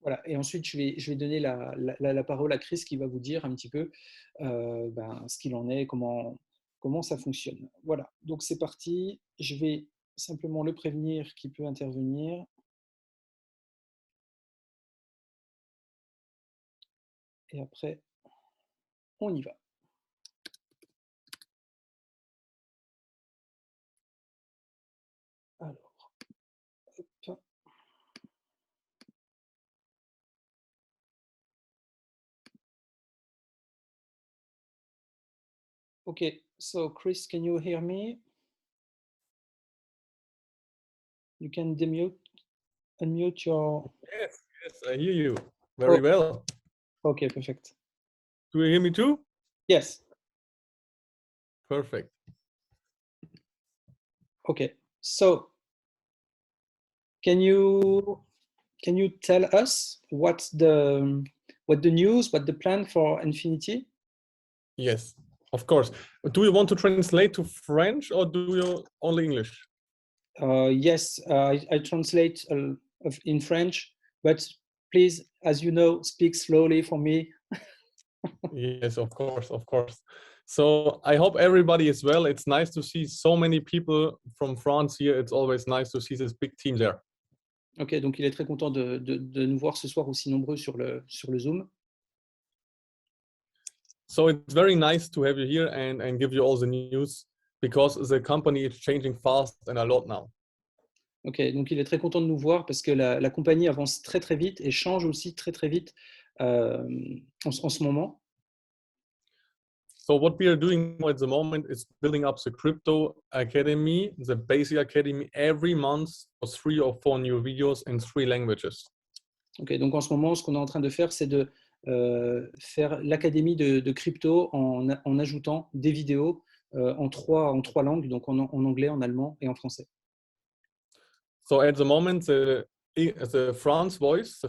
Voilà. Et ensuite, je vais donner la parole à Chris qui va vous dire un petit peu ce qu'il en est, comment ça fonctionne. Voilà, donc c'est parti. Je vais simplement le prévenir qu'il peut intervenir. Et après, on y va. Alors, hop. Okay, so Chris, can you hear me? You can unmute your... Yes, I hear you very well. Okay, perfect. Do you hear me too? Yes. Perfect. Okay, so can you tell us what the news, what the plan for Infinity? Yes, of course. Do you want to translate to French or do you only English? Yes, I translate in French, but please, as you know, speak slowly for me. Yes, of course, of course. So I hope everybody is well. It's nice to see so many people from France here. It's always nice to see this big team there. Ok, donc il est très content de nous voir ce soir aussi nombreux sur le Zoom. So it's very nice to have you here and give you all the news because the company is changing fast and a lot now. Ok, donc il est très content de nous voir parce que la compagnie avance très très vite et change aussi très très vite en ce moment. So what we are doing at the moment is building up the crypto academy, the basic academy every month for 3 or 4 new videos in 3 languages. Ok, donc en ce moment, ce qu'on est en train de faire, c'est de faire l'académie de crypto en ajoutant des vidéos en trois langues, donc en anglais, en allemand et en français. So at the moment, the French voice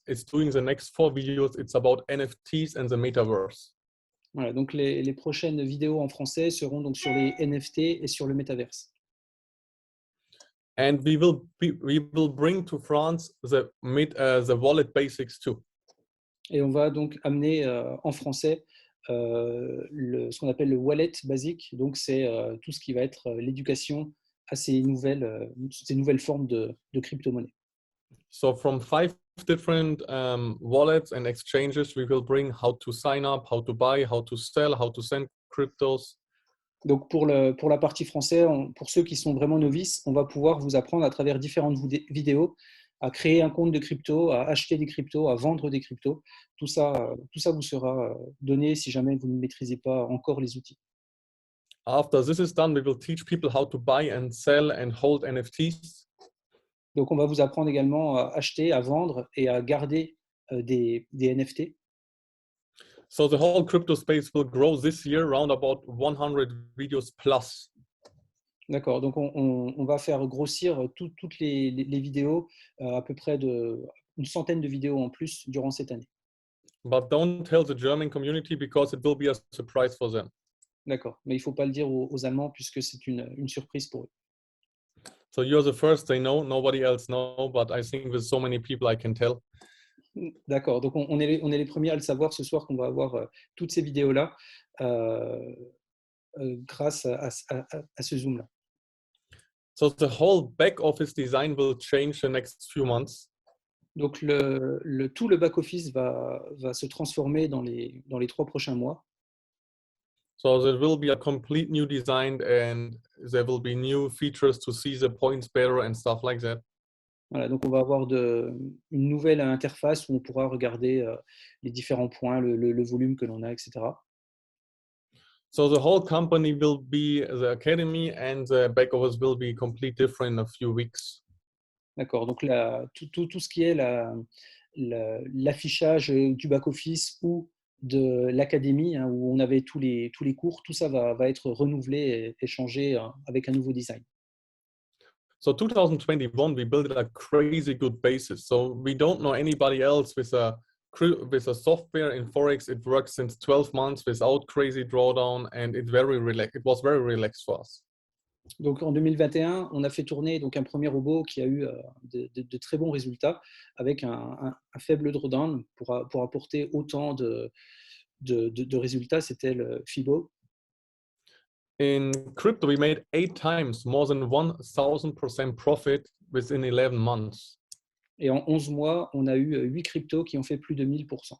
is doing the next 4 videos. It's about NFTs and the metaverse. Voilà, donc les prochaines vidéos en français seront donc sur les NFT et sur le métaverse. And we will bring to France the wallet basics too. Et on va donc amener en français ce qu'on appelle le wallet basique. Donc c'est tout ce qui va être l'éducation à ces nouvelles formes de crypto-monnaie. So from 5 different wallets and exchanges, we will bring how to sign up, how to buy, how to sell, how to send cryptos. Donc pour la partie français, pour ceux qui sont vraiment novices, on va pouvoir vous apprendre à travers différentes vidéos à créer un compte de crypto, à acheter des cryptos, à vendre des cryptos. Tout ça vous sera donné si jamais vous ne maîtrisez pas encore les outils. After this is done, we will teach people how to buy and sell and hold NFTs. Donc on va vous apprendre également à acheter, à vendre et à garder des NFT. So the whole crypto space will grow this year around about 100 videos plus. D'accord, donc on va faire grossir toutes les vidéos, à peu près une centaine de vidéos en plus durant cette année. But don't tell the German community because it will be a surprise for them. D'accord, mais il ne faut pas le dire aux Allemands puisque c'est une surprise pour eux. So you're the first they know, nobody else know, but I think with so many people I can tell. D'accord, donc on est les premiers à le savoir ce soir qu'on va avoir toutes ces vidéos-là grâce à ce Zoom-là. So the whole back office design will change the next few months. Donc tout le back-office va se transformer dans les 3 prochains mois. So there will be a complete new design and there will be new features to see the points better and stuff like that. Voilà, donc on va avoir une nouvelle interface où on pourra regarder les différents points, le volume que l'on a, etc. So the whole company will be the academy and the back office will be completely different in a few weeks. D'accord, donc tout ce qui est l'affichage du back-office ou de l'académie, hein, où on avait tous les cours, tout ça va être renouvelé et changé avec un nouveau design. So 2021, we built a crazy good basis. So we don't know anybody else with a software in Forex. It works since 12 months without crazy drawdown, and it was very relaxed for us. Donc en 2021, on a fait tourner donc un premier robot qui a eu de très bons résultats avec un faible drawdown pour apporter autant de résultats. C'était le FIBO. In crypto, we made 8 times more than 1000% profit within 11 months. Et en 11 mois, on a eu 8 cryptos qui ont fait plus de 1000%.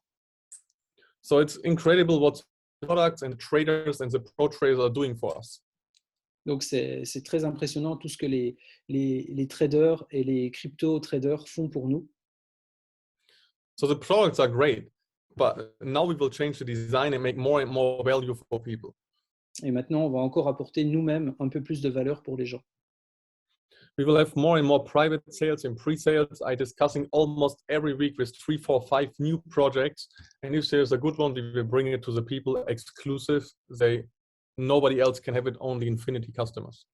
So it's incredible what products and traders and the pro traders are doing for us. Donc c'est très impressionnant tout ce que les traders et les crypto-traders font pour nous. So the products are great, but now we will change the design and make more and more value for people. Et maintenant, on va encore apporter nous-mêmes un peu plus de valeur pour les gens. We will have more and more private sales and pre-sales. I'm discussing almost every week with 3, 4, 5 new projects. And if there's a good one, we will bring it to the people exclusive. Nobody else can have it, only Infinity customers.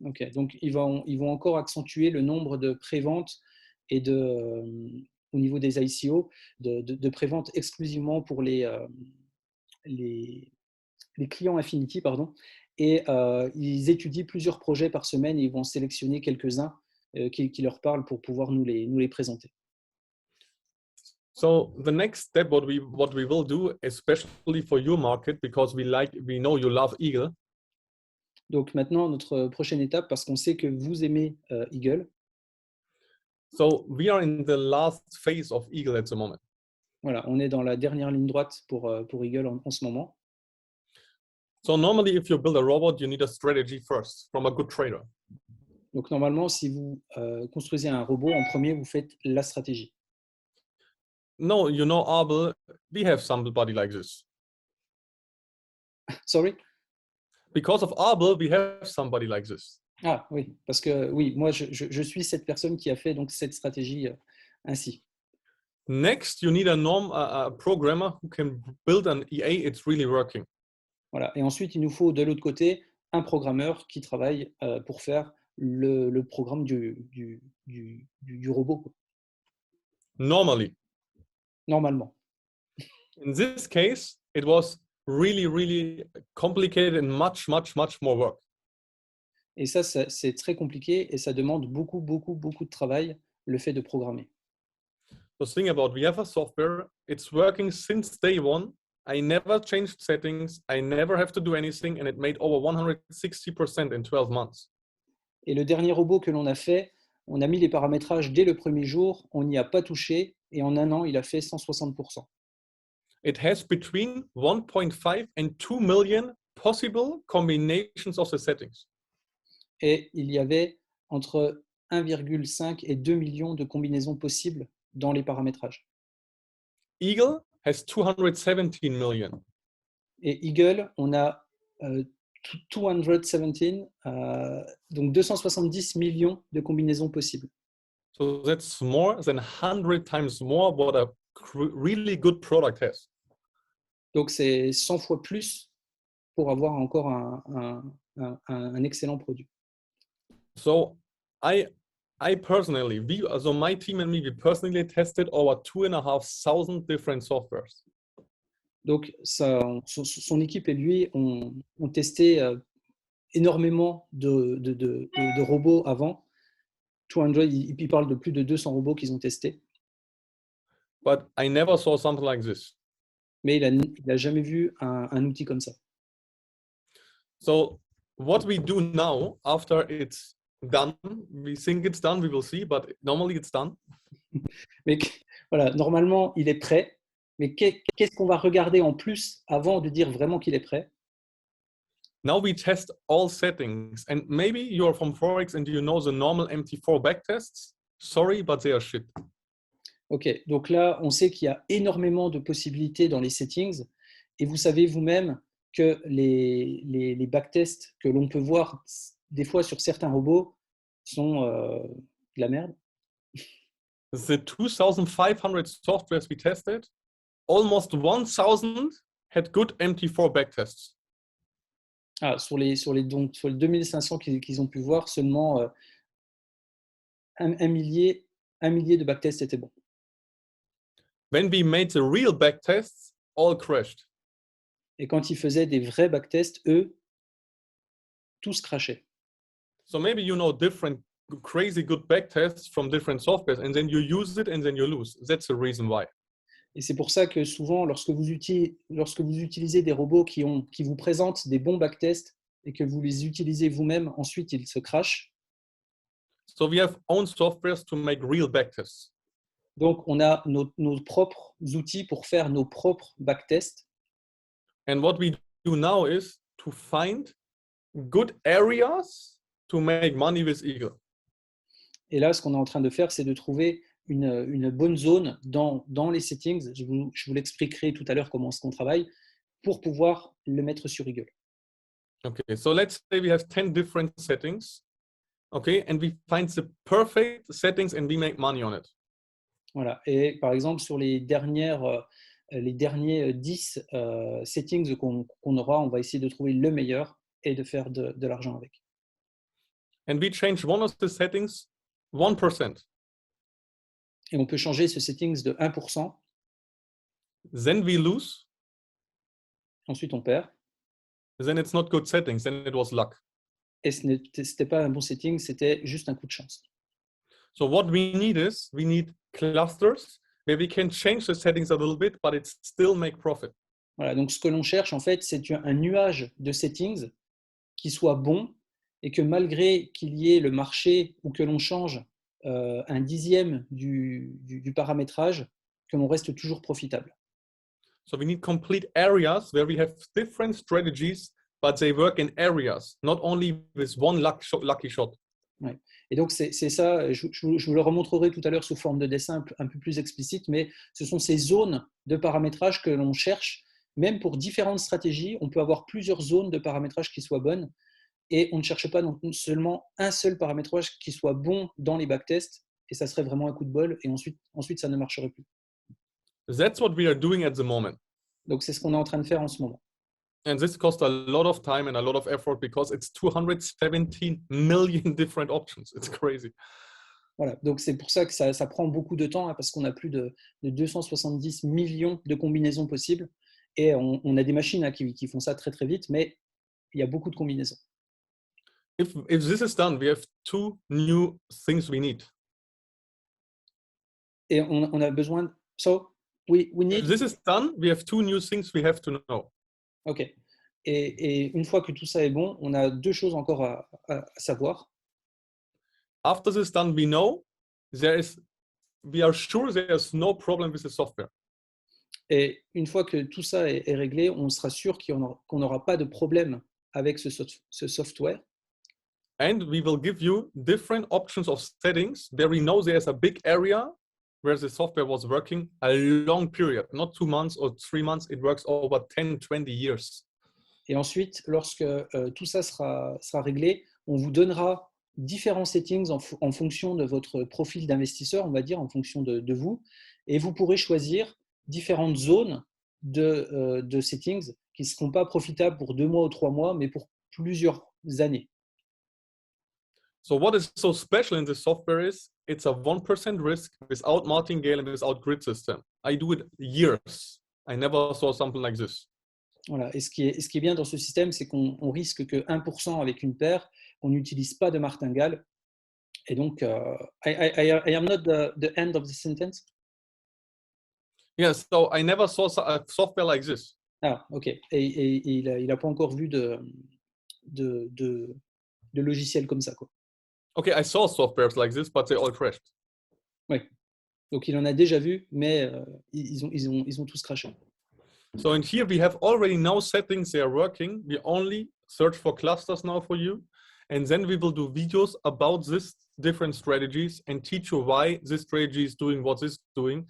Ok, donc ils vont encore accentuer le nombre de préventes et au niveau des ICO, de préventes exclusivement pour les clients Infinity, pardon. Et ils étudient plusieurs projets par semaine et ils vont sélectionner quelques-uns qui leur parlent pour pouvoir nous les présenter. So the next step, what we will do, especially for your market, because we know you love Eagle. Donc maintenant, notre prochaine étape, parce qu'on sait que vous aimez Eagle. So we are in the last phase of Eagle at the moment. Voilà, on est dans la dernière ligne droite pour Eagle en ce moment. So normally, if you build a robot, you need a strategy first from a good trader. Donc normalement, si vous construisez un robot, en premier, vous faites la stratégie. No, you know, Arbel, we have somebody like this. Sorry? Because of Arbel, we have somebody like this. Ah oui, parce que oui, moi je suis cette personne qui a fait donc cette stratégie ainsi. Next, you need a programmer who can build an EA. It's really working. Voilà. Et ensuite, il nous faut de l'autre côté un programmeur qui travaille pour faire le programme du robot. Normally. Normalement. In this case, it was really, really complicated and much, much, much more work. Et ça, c'est très compliqué et ça demande beaucoup, beaucoup, beaucoup de travail, le fait de programmer. So think about, we have a software, it's working since day one. I never changed settings, I never have to do anything, and it made over 160% in 12 months. Et le dernier robot que l'on a fait, on a mis les paramétrages dès le premier jour, on n'y a pas touché, et en un an, il a fait 160%. It has between 1.5 and 2 million possible combinations of the settings. Et il y avait entre 1,5 et 2 millions de combinaisons possibles dans les paramétrages. Eagle has 217 million. Et Eagle, on a 217, donc 270 millions de combinaisons possibles. So that's more than 100 times more what a really good product has. Donc c'est 100 fois plus pour avoir encore un excellent produit. So I personally, so my team and me, we personally tested over 2,500 different softwares. Donc son équipe et lui ont testé énormément de robots avant. 200, il parle de plus de 200 robots qu'ils ont testés. But I never saw something like this. Mais il n'a jamais vu un outil comme ça. So what we do now, after it's done, we think it's done, we will see, but normally it's done. Mais voilà, normalement, il est prêt. Mais qu'est-ce qu'on va regarder en plus avant de dire vraiment qu'il est prêt? Now we test all settings. And maybe you're from Forex and you know the normal MT4 backtests. Sorry, but they are shit. Ok, donc là, on sait qu'il y a énormément de possibilités dans les settings. Et vous savez vous-même que les backtests que l'on peut voir des fois sur certains robots sont de la merde. The 2,500 softwares we tested, almost 1,000 had good MT4 backtests. Ah, sur les 2500 qu'ils ont pu voir, seulement un millier de backtests étaient bons. When we made the real backtests, all crashed. Et quand ils faisaient des vrais backtests, eux, tous crashaient. So maybe you know different crazy good backtests from different softwares, and then you use it and then you lose. That's the reason why. Et c'est pour ça que souvent, lorsque vous utilisez des robots qui vous présentent des bons backtests et que vous les utilisez vous-même, ensuite ils se crashent. So we have own softwares to make real backtests. Donc, on a nos propres outils pour faire nos propres backtests. And what we do now is to find good areas to make money with Eagle. Et là, ce qu'on est en train de faire, c'est de trouver une bonne zone dans les settings. Je vous l'expliquerai tout à l'heure comment est-ce qu'on travaille pour pouvoir le mettre sur Eagle. Okay, so let's say we have 10 different settings. Okay, and we find the perfect settings and we make money on it. Voilà. Et par exemple, sur les derniers 10 settings qu'on aura, on va essayer de trouver le meilleur et de faire de l'argent avec. And we change one of the settings 1%. Et on peut changer ce settings de 1%. Then we lose. Ensuite, on perd. Then it's not good settings, then it was luck. Et ce n'était pas un bon setting, c'était juste un coup de chance. So what we need is, we need clusters where we can change the settings a little bit, but it still make profit. Voilà, donc ce que l'on cherche, en fait, c'est un nuage de settings qui soit bon et que malgré qu'il y ait le marché ou que l'on change un dixième du paramétrage, que l'on reste toujours profitable. So we need complete areas where we have different strategies, but they work in areas, not only with one lucky shot. Ouais. Et donc, c'est ça, je vous le remontrerai tout à l'heure sous forme de dessin un peu plus explicite, mais ce sont ces zones de paramétrage que l'on cherche. Même pour différentes stratégies, on peut avoir plusieurs zones de paramétrage qui soient bonnes et on ne cherche pas non seulement un seul paramétrage qui soit bon dans les backtests et ça serait vraiment un coup de bol et ensuite ça ne marcherait plus. That's what we are doing at the moment. Donc, c'est ce qu'on est en train de faire en ce moment. And this costs a lot of time and a lot of effort because it's 217 million different options. It's crazy. Voilà, donc c'est pour ça que ça prend beaucoup de temps, hein, parce qu'on a plus de 270 millions de combinaisons possibles et on a des machines, hein, qui font ça très très vite, mais il y a beaucoup de combinaisons. If this is done, we have 2 new things we need. Et on a besoin. So we need. If this is done, we have 2 new things we have to know. Ok. Et une fois que tout ça est bon, on a 2 choses encore à savoir. After this done, we know we are sure there's no problem with the software. Et une fois que tout ça est réglé, on sera sûr qu'on n'aura pas de problème avec ce software. And we will give you different options of settings where we know there's a big area where the software was working a long period, not 2 months or 3 months, it works over 10, 20 years. Et ensuite, lorsque tout ça sera réglé, on vous donnera différents settings en fonction de votre profil d'investisseur, on va dire, en fonction de vous, et vous pourrez choisir différentes zones de settings qui ne seront pas profitables pour 2 mois ou 3 mois, mais pour plusieurs années. So what is so special in this software is it's a 1% risk without martingale and without grid system. I do it years. I never saw something like this. Voilà. Et ce qui est bien dans ce système, c'est qu'on risque que 1% avec une paire, on n'utilise pas de martingale. Et donc, I am not the end of the sentence. Yes, so I never saw a software like this. Ah, ok. Et il n'a pas encore vu de logiciel comme ça, quoi. Okay, I saw softwares like this, but they all crashed. Oui. Donc, il en a déjà vu, mais ils ont tous crashé. So in here, we have already now settings they are working. We only search for clusters now for you. And then we will do videos about this different strategies and teach you why this strategy is doing what it's doing.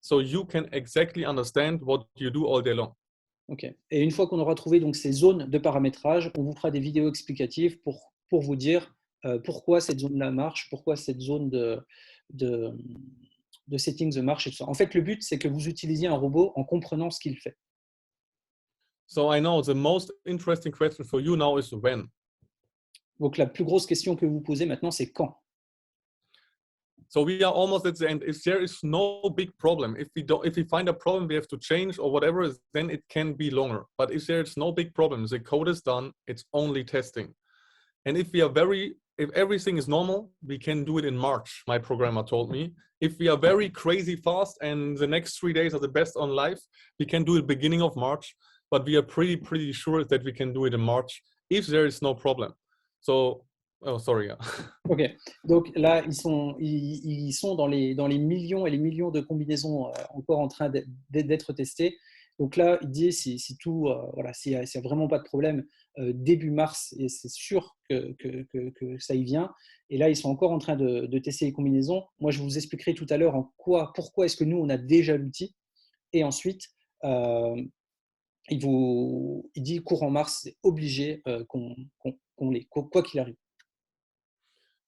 So you can exactly understand what you do all day long. Ok. Et une fois qu'on aura trouvé donc ces zones de paramétrage, on vous fera des vidéos explicatives pour vous dire pourquoi cette zone-là marche, pourquoi cette zone de settings marche et tout ça. En fait, le but, c'est que vous utilisiez un robot en comprenant ce qu'il fait. So I know the most interesting question for you now is when. Donc, la plus grosse question que vous posez maintenant, c'est quand. So we are almost at the end. If there is no big problem, if we find a problem we have to change or whatever, then it can be longer. But if there is no big problem, the code is done, it's only testing. And if if everything is normal, we can do it in March, my programmer told me. If we are very crazy fast and the next 3 days are the best on life, we can do it beginning of March, but we are pretty sure that we can do it in March if there is no problem. So, oh, sorry. Yeah. Ok, donc là, ils sont dans les millions et les millions de combinaisons encore en train d'être testées. Donc là, il dit si tout, voilà, s'il n'y a vraiment pas de problème, début mars, et c'est sûr que ça y vient. Et là, ils sont encore en train de tester les combinaisons. Moi, je vous expliquerai tout à l'heure pourquoi est-ce que nous, on a déjà l'outil. Et ensuite, il dit courant mars, c'est obligé qu'on l'ait, quoi qu'il arrive.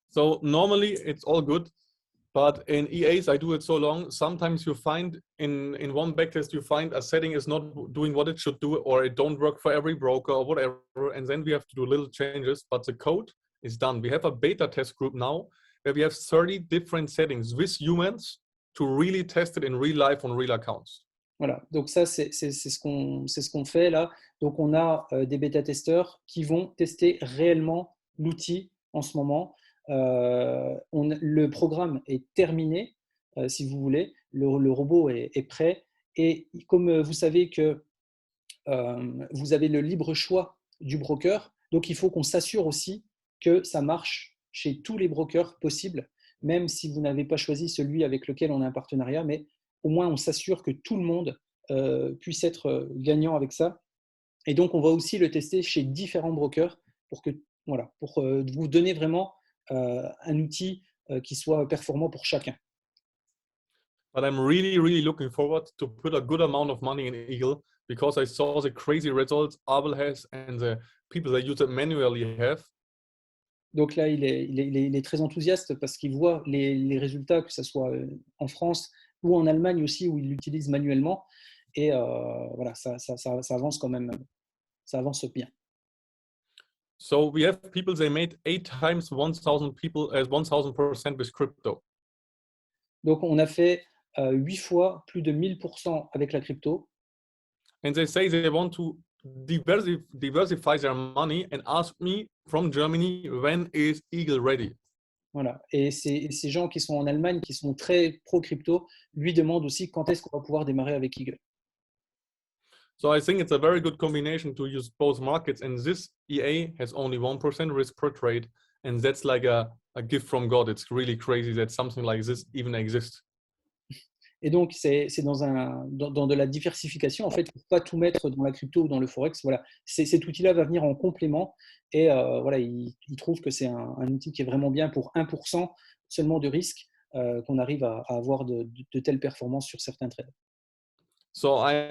So normally it's all good, but in EAs I do it so long. Sometimes you find in one backtest you find a setting is not doing what it should do, or it don't work for every broker or whatever, and then we have to do little changes. But the code is done. We have a beta test group now where we have 30 different settings with humans to really test it in real life on real accounts. Voilà, donc ça, c'est ce qu'on fait là. Donc, on a des bêta-testeurs qui vont tester réellement l'outil en ce moment. Le programme est terminé, si vous voulez. Le robot est prêt. Et comme vous savez que vous avez le libre choix du broker, donc il faut qu'on s'assure aussi que ça marche chez tous les brokers possibles, même si vous n'avez pas choisi celui avec lequel on a un partenariat, mais au moins on s'assure que tout le monde puisse être gagnant avec ça. Et donc on va aussi le tester chez différents brokers pour vous donner vraiment un outil qui soit performant pour chacun. But I'm really looking forward to put a good amount of money in Eagle because I saw the crazy results Abel has and the people that use it manually have. Donc là, il est très enthousiaste parce qu'il voit les résultats, que ce soit en France ou en Allemagne aussi, où il l'utilise manuellement. Et voilà, ça avance quand même, ça avance bien. So we have people, they made 8 times 1,000 people as 1,000% with crypto. Donc on a fait 8 fois plus de 1000% avec la crypto. And they say they want to diversify their money and ask me from Germany, when is Eagle ready? Voilà. Et ces gens qui sont en Allemagne, qui sont très pro-crypto, lui demandent aussi quand est-ce qu'on va pouvoir démarrer avec Eagle. So I think it's a very good combination to use both markets. And this EA has only 1% risk per trade. And that's like a gift from God. It's really crazy that something like this even exists. Et donc, c'est dans de la diversification. En fait, il ne faut pas tout mettre dans la crypto ou dans le forex. Voilà. Cet outil-là va venir en complément. Et voilà, il trouve que c'est un outil qui est vraiment bien pour 1% seulement de risque, qu'on arrive à avoir de telles performances sur certains trades. So I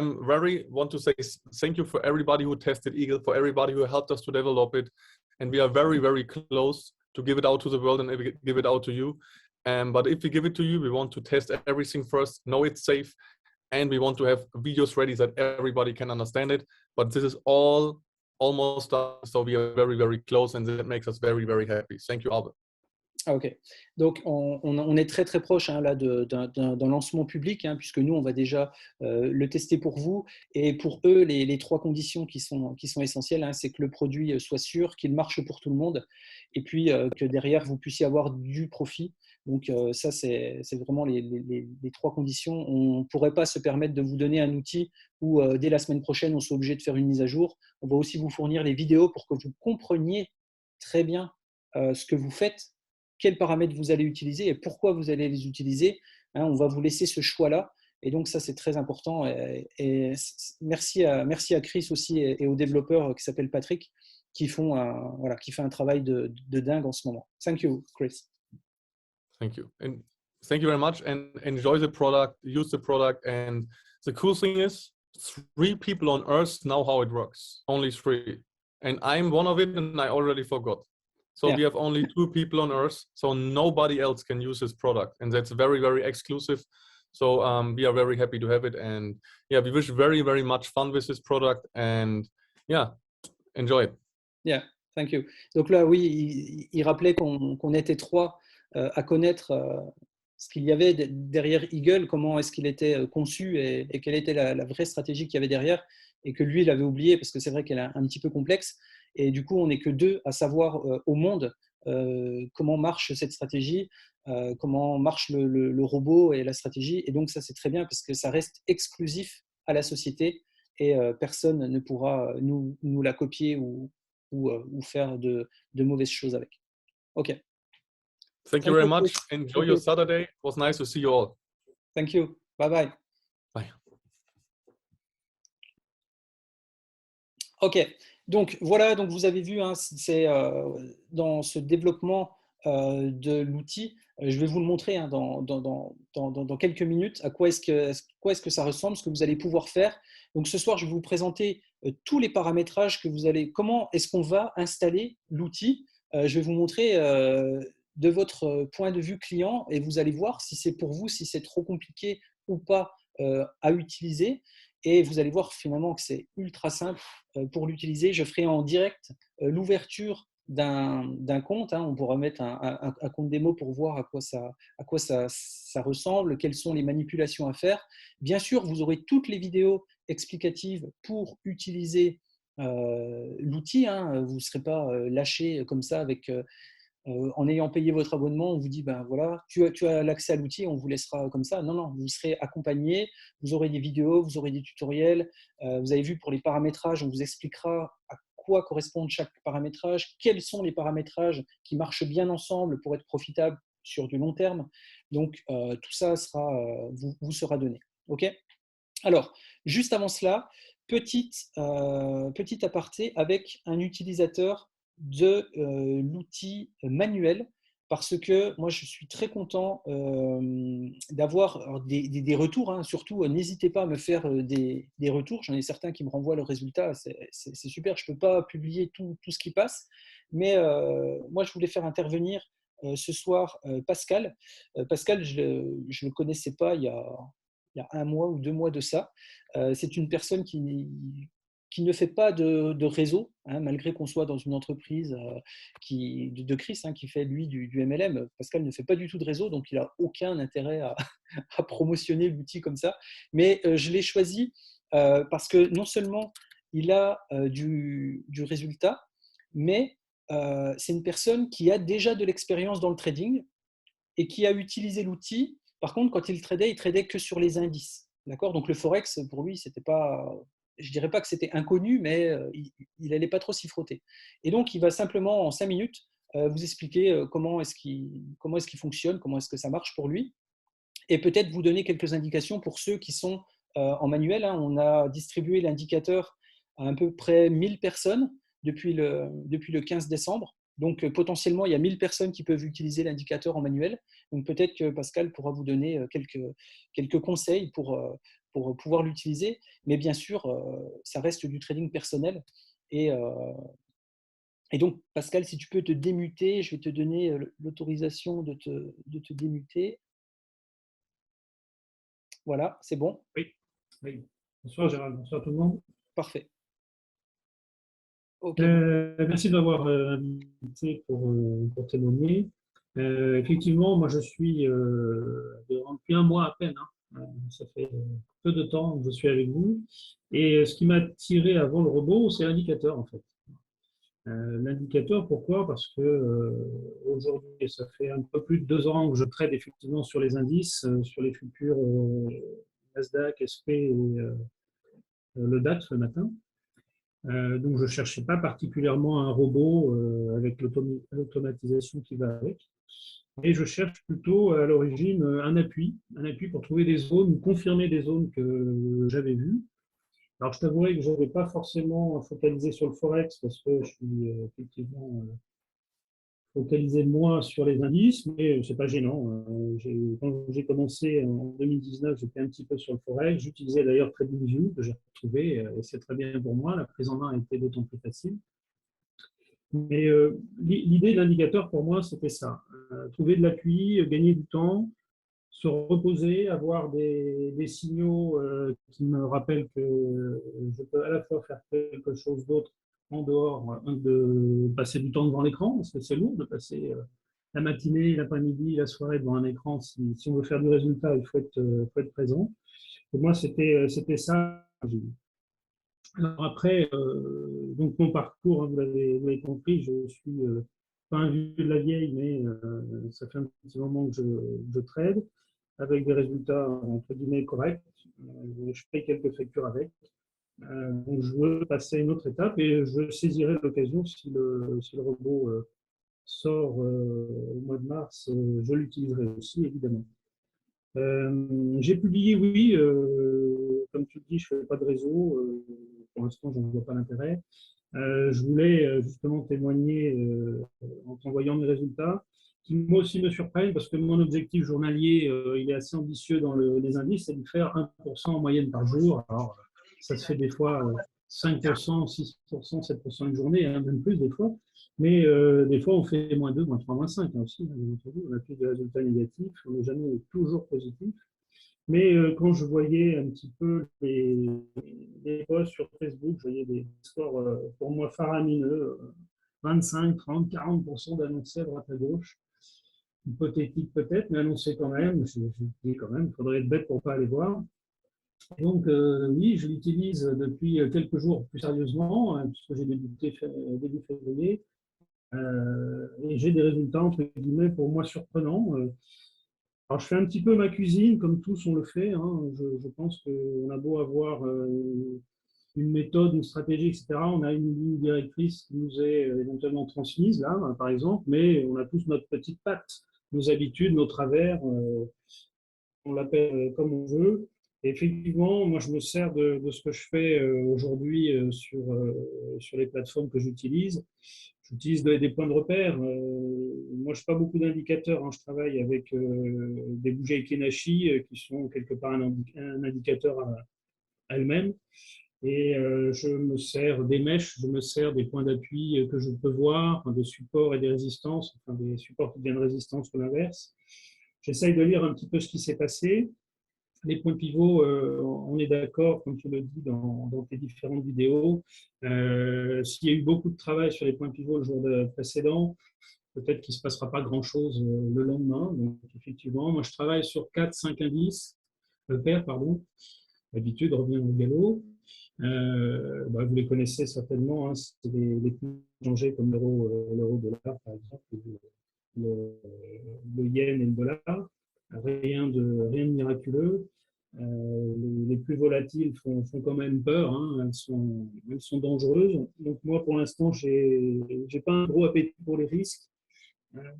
want to say thank you for everybody who tested Eagle, for everybody who helped us to develop it. And we are very close to give it out to the world and give it out to you. But if we give it to you, we want to test everything first, know it's safe, and we want to have videos ready that everybody can understand it. But this is all almost done, so we are very close, and that makes us very happy. Thank you, Albert. Ok, donc on est très proche là d'un lancement public, puisque nous on va déjà le tester pour vous, et pour eux les 3 conditions qui sont essentielles, c'est que le produit soit sûr, qu'il marche pour tout le monde, et puis que derrière vous puissiez avoir du profit. Donc ça c'est vraiment les 3 conditions. On ne pourrait pas se permettre de vous donner un outil où dès la semaine prochaine on soit obligé de faire une mise à jour. On va aussi vous fournir les vidéos pour que vous compreniez très bien ce que vous faites, quels paramètres vous allez utiliser et pourquoi vous allez les utiliser. On va vous laisser ce choix-là. Et donc, ça, c'est très important. Et merci à Chris aussi et aux développeurs qui s'appellent Patrick, qui fait un travail de dingue en ce moment. Thank you, Chris. Thank you. And thank you very much. And enjoy the product, use the product. And the cool thing is 3 people on Earth know how it works. Only 3. And I'm one of it, and I already forgot. So we have only 2 people on Earth, so nobody else can use this product, and that's very exclusive. So we are very happy to have it, and yeah, we wish very much fun with this product, and yeah, enjoy it. Yeah, thank you. Donc là, oui, il rappelait qu'on était 3 à connaître ce qu'il y avait derrière Eagle, comment est-ce qu'il était conçu et quelle était la vraie stratégie qu'il y avait derrière, et que lui, il avait oublié parce que c'est vrai qu'elle est un petit peu complexe. Et du coup, on n'est que 2 à savoir au monde comment marche cette stratégie, comment marche le robot et la stratégie. Et donc, ça, c'est très bien parce que ça reste exclusif à la société et personne ne pourra nous la copier ou faire de mauvaises choses avec. OK. Thank you very much. Enjoy your Saturday. It was nice to see you all. Thank you. Bye bye. Bye. OK. Donc voilà, donc vous avez vu, hein, c'est dans ce développement de l'outil, je vais vous le montrer hein, dans quelques minutes à quoi est-ce que ça ressemble, ce que vous allez pouvoir faire. Donc ce soir, je vais vous présenter tous les paramétrages que vous allez, comment est-ce qu'on va installer l'outil. Je vais vous montrer de votre point de vue client et vous allez voir si c'est pour vous, si c'est trop compliqué ou pas à utiliser. Et vous allez voir finalement que c'est ultra simple pour l'utiliser. Je ferai en direct l'ouverture d'un compte. Hein. On pourra mettre un compte démo pour voir à quoi ça ressemble, quelles sont les manipulations à faire. Bien sûr, vous aurez toutes les vidéos explicatives pour utiliser l'outil. Hein. Vous ne serez pas lâché comme ça avec… en ayant payé votre abonnement, on vous dit, ben voilà, tu as l'accès à l'outil, on vous laissera comme ça. Non, non, vous serez accompagné, vous aurez des vidéos, vous aurez des tutoriels. Vous avez vu pour les paramétrages, on vous expliquera à quoi correspond chaque paramétrage, quels sont les paramétrages qui marchent bien ensemble pour être profitables sur du long terme. Donc, tout ça vous sera donné. OK ? Alors, juste avant cela, petit aparté avec un utilisateur de l'outil manuel parce que moi, je suis très content d'avoir des retours. Hein. Surtout, n'hésitez pas à me faire des retours. J'en ai certains qui me renvoient le résultat. C'est super. Je ne peux pas publier tout ce qui passe. Mais moi, je voulais faire intervenir ce soir Pascal. Pascal, je ne le connaissais pas il y a 1 mois ou 2 mois de ça. C'est une personne qui ne fait pas de réseau, hein, malgré qu'on soit dans une entreprise de Chris, hein, qui fait lui du MLM. Pascal ne fait pas du tout de réseau, donc il n'a aucun intérêt à promotionner l'outil comme ça. Mais je l'ai choisi parce que non seulement il a du résultat, mais c'est une personne qui a déjà de l'expérience dans le trading et qui a utilisé l'outil. Par contre, quand il tradait que sur les indices. D'accord ? Donc le Forex, pour lui, c'était pas, je ne dirais pas que c'était inconnu, mais il n'allait pas trop s'y frotter. Et donc, il va simplement, en 5 minutes, vous expliquer comment est-ce qu'il fonctionne, comment est-ce que ça marche pour lui, et peut-être vous donner quelques indications pour ceux qui sont en manuel. Hein. On a distribué l'indicateur à peu près 1000 personnes depuis le 15 décembre. Donc, potentiellement, il y a 1000 personnes qui peuvent utiliser l'indicateur en manuel. Donc, peut-être que Pascal pourra vous donner quelques conseils pour pouvoir l'utiliser. Mais bien sûr, ça reste du trading personnel. Et donc, Pascal, si tu peux te démuter, je vais te donner l'autorisation de te démuter. Voilà, c'est bon. Oui, oui. Bonsoir Gérald, bonsoir tout le monde. Parfait. Okay. Merci de m'avoir invité pour témoigner. Effectivement, moi je suis depuis 1 mois à peine, hein, ça fait peu de temps que je suis avec vous. Et ce qui m'a tiré avant le robot, c'est l'indicateur en fait. L'indicateur, pourquoi? Parce que aujourd'hui, ça fait un peu plus de 2 ans que je trade effectivement sur les indices, sur les futurs Nasdaq, SP et le DAX le matin. Donc, je ne cherchais pas particulièrement un robot avec l'automatisation qui va avec. Et je cherche plutôt à l'origine un appui pour trouver des zones, confirmer des zones que j'avais vues. Alors, je t'avouerai que je n'avais pas forcément focalisé sur le Forex parce que je suis effectivement focalisé moins sur les indices, mais ce n'est pas gênant. Quand j'ai commencé en 2019, j'étais un petit peu sur le Forex. J'utilisais d'ailleurs TradingView que j'ai retrouvé et c'est très bien pour moi. La prise en main a été d'autant plus facile. Mais l'idée de l'indicateur pour moi, c'était ça. Trouver de l'appui, gagner du temps, se reposer, avoir des signaux qui me rappellent que je peux à la fois faire quelque chose d'autre en dehors de passer du temps devant l'écran, parce que c'est lourd de passer la matinée, l'après-midi, la soirée devant un écran. Si on veut faire du résultat, il faut être présent. Et moi, c'était ça. Alors après, donc mon parcours, hein, vous l'avez compris, je suis pas un vieux de la vieille, mais ça fait un petit moment que je trade avec des résultats entre guillemets corrects. Je paye quelques factures avec. Donc je veux passer à une autre étape et je saisirai l'occasion si le robot sort au mois de mars, je l'utiliserai aussi évidemment. J'ai publié, oui, comme tu le dis, je ne fais pas de réseau, pour l'instant je n'en vois pas l'intérêt. Je voulais justement témoigner en t'envoyant mes résultats, qui moi aussi me surprennent parce que mon objectif journalier, il est assez ambitieux dans les indices, c'est de faire 1% en moyenne par jour. Alors, ça se fait des fois 5%, 6%, 7% une journée, hein, même plus des fois. Mais des fois, on fait -2, -3, -5 hein, aussi. On a plus de résultats négatifs, on n'est jamais toujours positif. Mais quand je voyais un petit peu les posts sur Facebook, je voyais des scores pour moi faramineux, 25, 30, 40% d'annoncés à droite à gauche. Hypothétique peut-être, mais annoncés quand même. Je dis quand même, il faudrait être bête pour ne pas aller voir. Donc oui, je l'utilise depuis quelques jours plus sérieusement, puisque j'ai débuté début février. Et j'ai des résultats, entre guillemets, pour moi surprenants. Alors, je fais un petit peu ma cuisine, comme tous on le fait. Hein. Je pense qu'on a beau avoir une méthode, une stratégie, etc. On a une ligne directrice qui nous est éventuellement transmise, là, par exemple, mais on a tous notre petite patte, nos habitudes, nos travers, on l'appelle comme on veut. Et effectivement, moi, je me sers de ce que je fais aujourd'hui sur les plateformes que j'utilise. J'utilise des points de repère. Moi, je n'ai pas beaucoup d'indicateurs. Hein. Je travaille avec des bougies Kenashi qui sont quelque part un indicateur à elles-mêmes. Et je me sers des mèches, je me sers des points d'appui que je peux voir, des supports et des résistances, enfin des supports qui deviennent résistance ou l'inverse. J'essaye de lire un petit peu ce qui s'est passé. Les points pivots, on est d'accord, comme tu le dis dans tes différentes vidéos. S'il y a eu beaucoup de travail sur les points pivots le jour précédent, peut-être qu'il ne se passera pas grand-chose le lendemain. Donc, effectivement, moi, je travaille sur 4, 5 indices, paires, pardon. L'habitude revient au galop. Vous les connaissez certainement, hein, c'est les plus changés comme l'euro-dollar, par exemple, le yen et le dollar. Rien de miraculeux. Les plus volatiles font quand même peur, hein. Elles sont dangereuses. Donc moi, pour l'instant, j'ai pas un gros appétit pour les risques.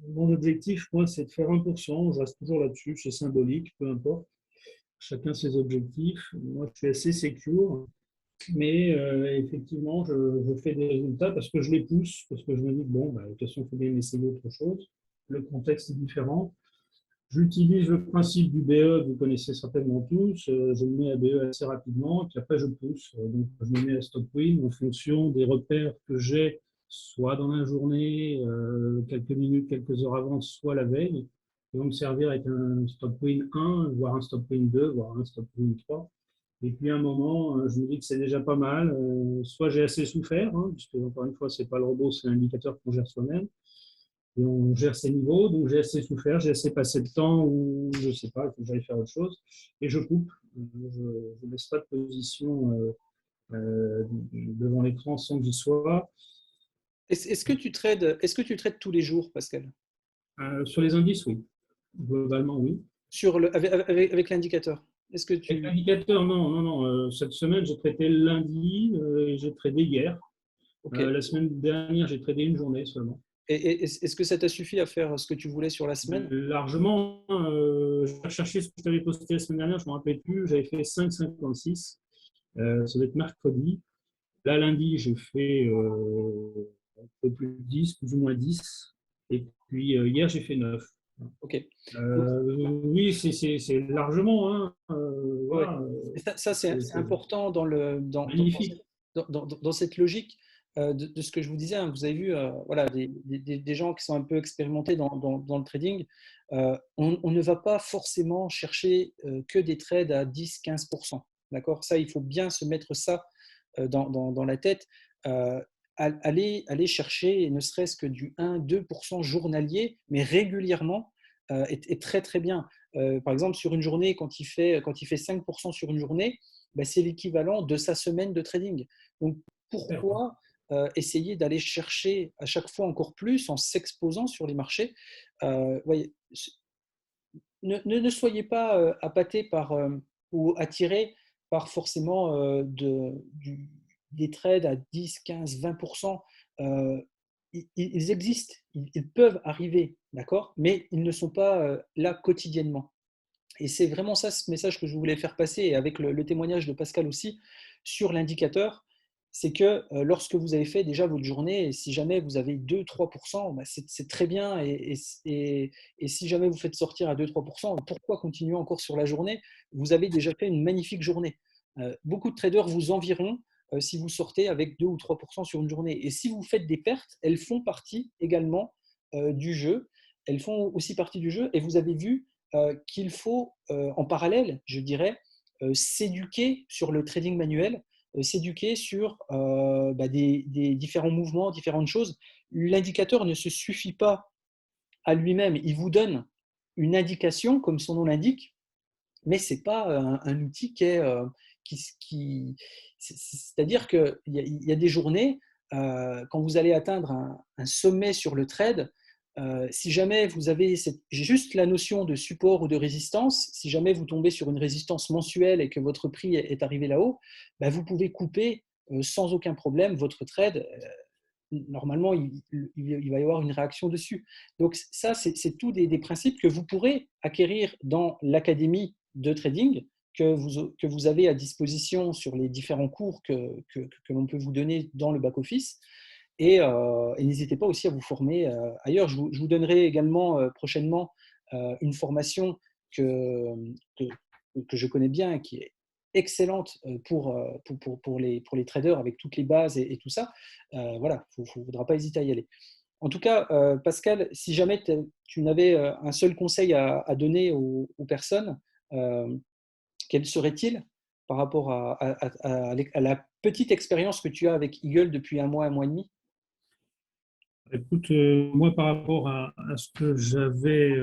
Mon objectif, moi, c'est de faire 1%. Je reste toujours là-dessus, c'est symbolique, peu importe. Chacun ses objectifs. Moi, je suis assez secure. Mais effectivement, je fais des résultats parce que je les pousse, parce que je me dis, bon, de toute façon, il faut bien essayer autre chose. Le contexte est différent. J'utilise le principe du BE, vous connaissez certainement tous. Je me mets à BE assez rapidement, puis après je pousse. Donc je me mets à stop win en fonction des repères que j'ai, soit dans la journée, quelques minutes, quelques heures avant, soit la veille. Ils vont me servir avec un stop win 1, voire un stop win 2, voire un stop win 3. Et puis à un moment, je me dis que c'est déjà pas mal. Soit j'ai assez souffert, hein, puisque encore une fois, ce n'est pas le robot, c'est l'indicateur qu'on gère soi-même. Et on gère ces niveaux, donc j'ai assez souffert, j'ai assez passé de temps où, je ne sais pas, il faut que j'aille faire autre chose. Et je coupe, je ne laisse pas de position devant l'écran sans que j'y sois. Est-ce que tu trades tous les jours, Pascal? Sur les indices, oui. Globalement, oui. Avec l'indicateur? Est-ce que Avec l'indicateur, non. Cette semaine, j'ai traité le lundi et j'ai tradé hier. Okay. La semaine dernière, j'ai tradé une journée seulement. Et est-ce que ça t'a suffi à faire ce que tu voulais sur la semaine? Largement. Je vais chercher ce que je t'avais posté la semaine dernière, je ne me rappelle plus. J'avais fait 5,56. Ça doit être mercredi. Là, lundi, j'ai fait un peu plus de 10, plus ou moins 10. Et puis hier, j'ai fait 9. Ok. Oui, c'est largement. Hein, voilà. Ça c'est important dans cette logique de ce que je vous disais. Hein. Vous avez vu, voilà, des gens qui sont un peu expérimentés dans le trading. On ne va pas forcément chercher que des trades à 10-15%. D'accord ? Ça, il faut bien se mettre ça dans la tête. Aller chercher ne serait-ce que du 1-2% journalier, mais régulièrement, est très très bien. Par exemple, sur une journée, quand il fait 5% sur une journée, c'est l'équivalent de sa semaine de trading. Donc, pourquoi essayer d'aller chercher à chaque fois encore plus en s'exposant sur les marchés. Voyez, ne soyez pas appâtés par, ou attirés par forcément des trades à 10, 15, 20%. Ils existent, ils peuvent arriver, d'accord, mais ils ne sont pas là quotidiennement. Et c'est vraiment ça ce message que je voulais faire passer, et avec le témoignage de Pascal aussi, sur l'indicateur, c'est que lorsque vous avez fait déjà votre journée, et si jamais vous avez 2-3%, bah c'est très bien, et si jamais vous faites sortir à 2-3%, pourquoi continuer encore sur la journée? Vous avez déjà fait une magnifique journée. Beaucoup de traders vous envieront si vous sortez avec 2 ou 3% sur une journée. Et si vous faites des pertes, elles font partie également du jeu. Elles font aussi partie du jeu, et vous avez vu qu'il faut, en parallèle, je dirais, s'éduquer sur le trading manuel, s'éduquer sur des différents mouvements, différentes choses. L'indicateur ne se suffit pas à lui-même. Il vous donne une indication, comme son nom l'indique, mais ce n'est pas un outil c'est-à-dire qu'il y a des journées, quand vous allez atteindre un sommet sur le trade, si jamais vous avez juste la notion de support ou de résistance, si jamais vous tombez sur une résistance mensuelle et que votre prix est arrivé là-haut, bah vous pouvez couper sans aucun problème votre trade. Normalement, il va y avoir une réaction dessus. Donc ça, c'est tout des principes que vous pourrez acquérir dans l'académie de trading que vous avez à disposition sur les différents cours que l'on peut vous donner dans le back-office. Et n'hésitez pas aussi à vous former ailleurs. Je vous donnerai également prochainement une formation que, que je connais bien, qui est excellente pour les traders, avec toutes les bases et tout ça. Voilà, il ne faudra pas hésiter à y aller. En tout cas, Pascal, si jamais tu n'avais un seul conseil à donner aux personnes, quel serait-il par rapport à la petite expérience que tu as avec Eagle depuis un mois et demi? Écoute, moi, par rapport à ce que j'avais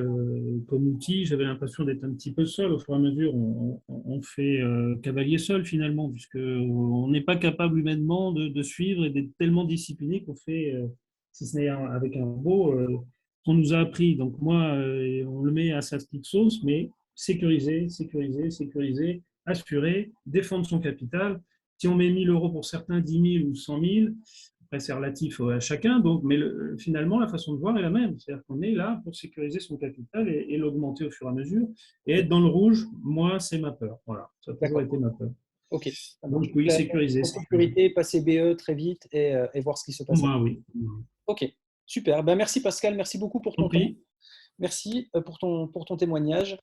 comme outil, j'avais l'impression d'être un petit peu seul. Au fur et à mesure, on fait cavalier seul finalement, puisque on n'est pas capable humainement de suivre et d'être tellement discipliné qu'on fait, si ce n'est avec un robot, qu'on nous a appris. Donc moi, on le met à sa petite sauce, mais sécuriser, sécuriser, sécuriser, assurer, défendre son capital. Si on met 1 000 € pour certains, 10 000 ou 100 000, après, c'est relatif à chacun, donc, mais finalement, la façon de voir est la même. C'est-à-dire qu'on est là pour sécuriser son capital et l'augmenter au fur et à mesure. Et être dans le rouge, moi, c'est ma peur. Voilà, ça a toujours été ma peur. Ok, ça Donc, marche. oui, sécuriser. En sécurité, passer BE très vite et voir ce qui se passe. Moi, oui. Ok, super. Ben, merci Pascal, merci beaucoup pour ton temps. Merci pour ton témoignage.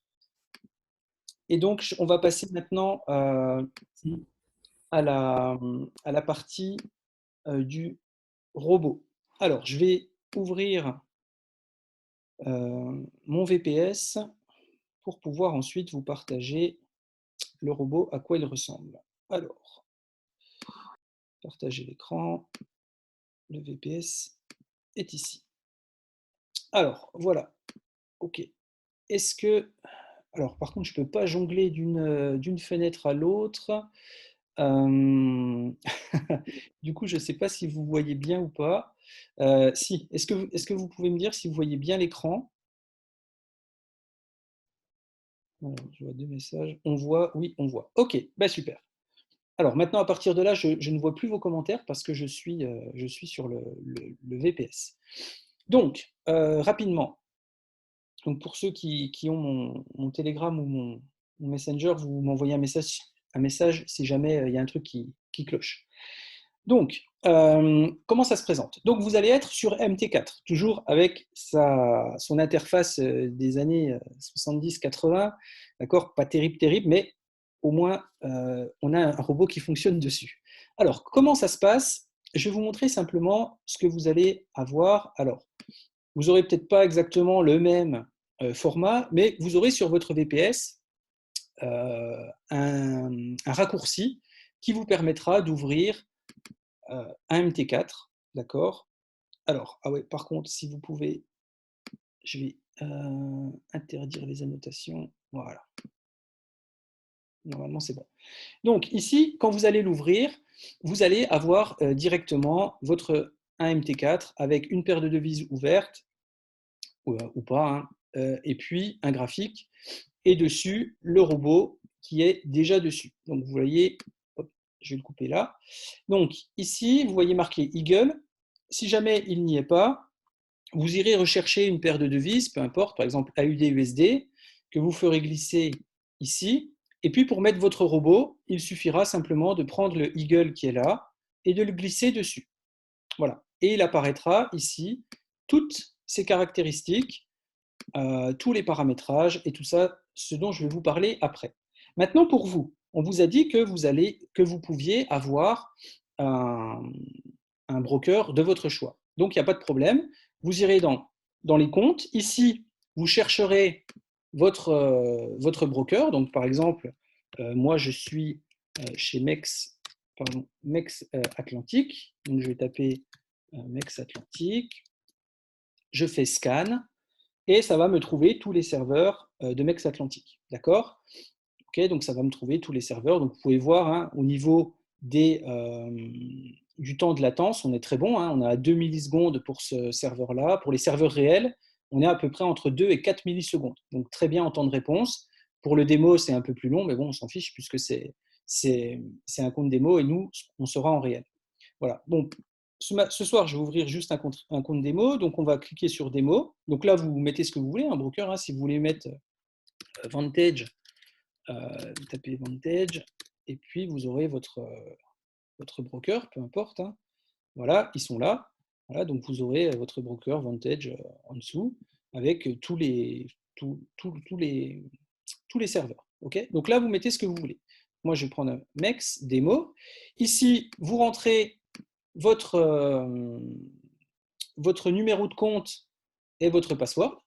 Et donc, on va passer maintenant à la partie du robot. Alors, je vais ouvrir mon VPS pour pouvoir ensuite vous partager le robot, à quoi il ressemble. Alors, partager l'écran, le VPS est ici. Alors, voilà, ok. Est-ce que... Alors, par contre, je ne peux pas jongler d'une fenêtre à l'autre. Du coup, je ne sais pas si vous voyez bien ou pas. Si, est-ce que vous pouvez me dire si vous voyez bien l'écran? Je vois 2 messages. On voit, oui, on voit. Ok, bah super. Alors maintenant, à partir de là, je ne vois plus vos commentaires parce que je suis sur le VPS. Donc, rapidement, donc pour ceux qui ont mon Telegram ou mon Messenger, vous m'envoyez un message si jamais il y a un truc qui cloche. Donc, comment ça se présente? Donc, vous allez être sur MT4, toujours avec son interface des années 70-80, d'accord? Pas terrible, terrible, mais au moins, on a un robot qui fonctionne dessus. Alors, comment ça se passe? Je vais vous montrer simplement ce que vous allez avoir. Alors, vous n'aurez peut-être pas exactement le même format, mais vous aurez sur votre VPS un raccourci qui vous permettra d'ouvrir un MT4, d'accord? Alors, ah ouais, par contre, si vous pouvez, je vais interdire les annotations, voilà. Normalement, c'est bon. Donc ici, quand vous allez l'ouvrir, vous allez avoir directement votre 1MT4 avec une paire de devises ouvertes, ou pas, hein, et puis un graphique, et dessus, le robot qui est déjà dessus. Donc vous voyez, hop, je vais le couper là. Donc ici, vous voyez marqué Eagle. Si jamais il n'y est pas, vous irez rechercher une paire de devises, peu importe, par exemple AUD, USD, que vous ferez glisser ici. Et puis pour mettre votre robot, il suffira simplement de prendre le Eagle qui est là et de le glisser dessus. Voilà. Et il apparaîtra ici toutes ces caractéristiques, tous les paramétrages et tout ça, ce dont je vais vous parler après. Maintenant pour vous, on vous a dit que vous pouviez avoir un broker de votre choix. Donc il n'y a pas de problème. Vous irez dans les comptes. Ici, vous chercherez votre broker. Donc par exemple, moi je suis chez MEX Atlantique. Donc je vais taper MEX Atlantique. Je fais scan et ça va me trouver tous les serveurs de MEX Atlantique. D'accord? Ok, donc ça va me trouver tous les serveurs. Donc vous pouvez voir, hein, au niveau du temps de latence, on est très bon. Hein, on est à 2 millisecondes pour ce serveur-là. Pour les serveurs réels, on est à peu près entre 2 et 4 millisecondes. Donc très bien en temps de réponse. Pour le démo, c'est un peu plus long, mais bon, on s'en fiche puisque c'est un compte démo et nous, on sera en réel. Voilà. Donc ce soir, je vais ouvrir juste un compte démo. Donc on va cliquer sur démo. Donc là, vous mettez ce que vous voulez, un broker. Hein, si vous voulez mettre Vantage, vous tapez Vantage et puis vous aurez votre broker, peu importe. Hein. Voilà, ils sont là. Voilà, donc vous aurez votre broker Vantage en dessous avec tous les serveurs. Okay, donc là, vous mettez ce que vous voulez. Moi, je vais prendre un MEX démo. Ici, vous rentrez votre numéro de compte et votre password.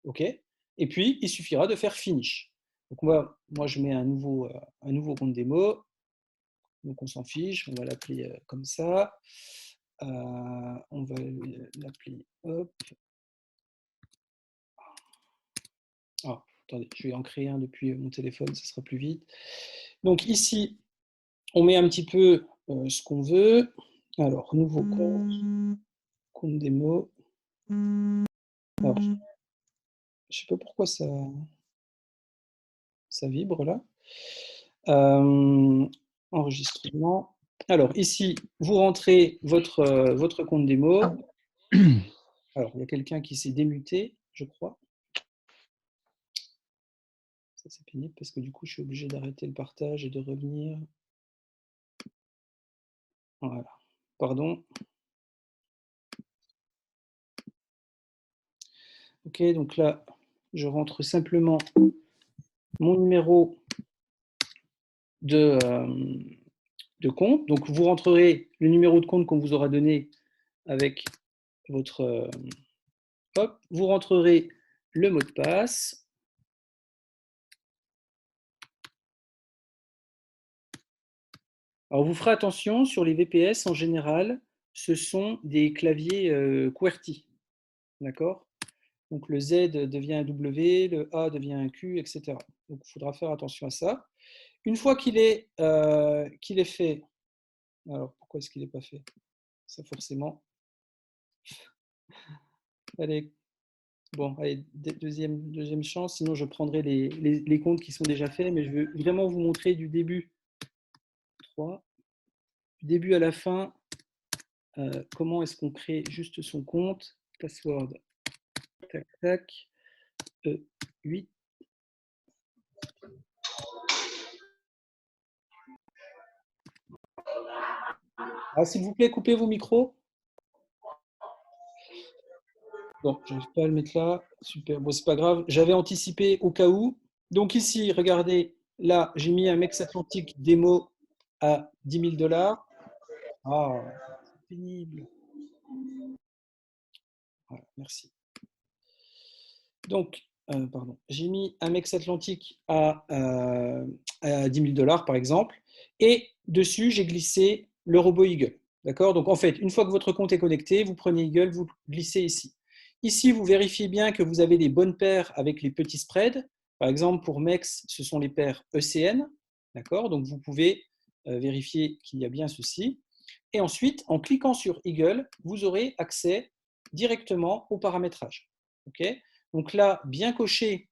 OK, et puis, il suffira de faire Finish. Donc moi, je mets un nouveau compte démo. Donc on s'en fiche, on va l'appeler comme ça. On va l'appeler hop. Oh, attendez, je vais en créer un depuis mon téléphone, ça sera plus vite. Donc ici, on met un petit peu ce qu'on veut. Alors, nouveau compte démo. Alors, je ne sais pas pourquoi ça vibre là. Enregistrement. Alors ici, vous rentrez votre compte démo. Alors, il y a quelqu'un qui s'est démuté, je crois. Ça, c'est pénible parce que du coup, je suis obligé d'arrêter le partage et de revenir. Voilà. Pardon. Ok, donc là, je rentre simplement mon numéro de compte. Donc, vous rentrerez le numéro de compte qu'on vous aura donné avec votre... hop, vous rentrerez le mot de passe. Alors, vous ferez attention, sur les VPS, en général, ce sont des claviers QWERTY. D'accord? Donc, le Z devient un W, le A devient un Q, etc. Donc, il faudra faire attention à ça. Une fois qu'il est fait, alors pourquoi est-ce qu'il n'est pas fait? Ça, forcément. Allez, bon, allez, deuxième chance, sinon je prendrai les comptes qui sont déjà faits, mais je veux vraiment vous montrer du début. 3. Du début à la fin, comment est-ce qu'on crée juste son compte. Password, tac, tac, 8. Ah, s'il vous plaît, coupez vos micros. Bon, je n'arrive pas à le mettre là. Super, bon, c'est pas grave. J'avais anticipé au cas où. Donc ici, regardez, là, j'ai mis un MEX Atlantique démo à 10 000 $. Ah, c'est pénible. Voilà, merci. Donc, pardon, j'ai mis un MEX Atlantique à 10 000 $ par exemple, et dessus, j'ai glissé le robot Eagle. D'accord? Donc, en fait, une fois que votre compte est connecté, vous prenez Eagle, vous glissez ici. Ici, vous vérifiez bien que vous avez les bonnes paires avec les petits spreads. Par exemple, pour MEX, ce sont les paires ECN. D'accord? Donc, vous pouvez vérifier qu'il y a bien ceci. Et ensuite, en cliquant sur Eagle, vous aurez accès directement au paramétrage. Okay? Donc là, bien coché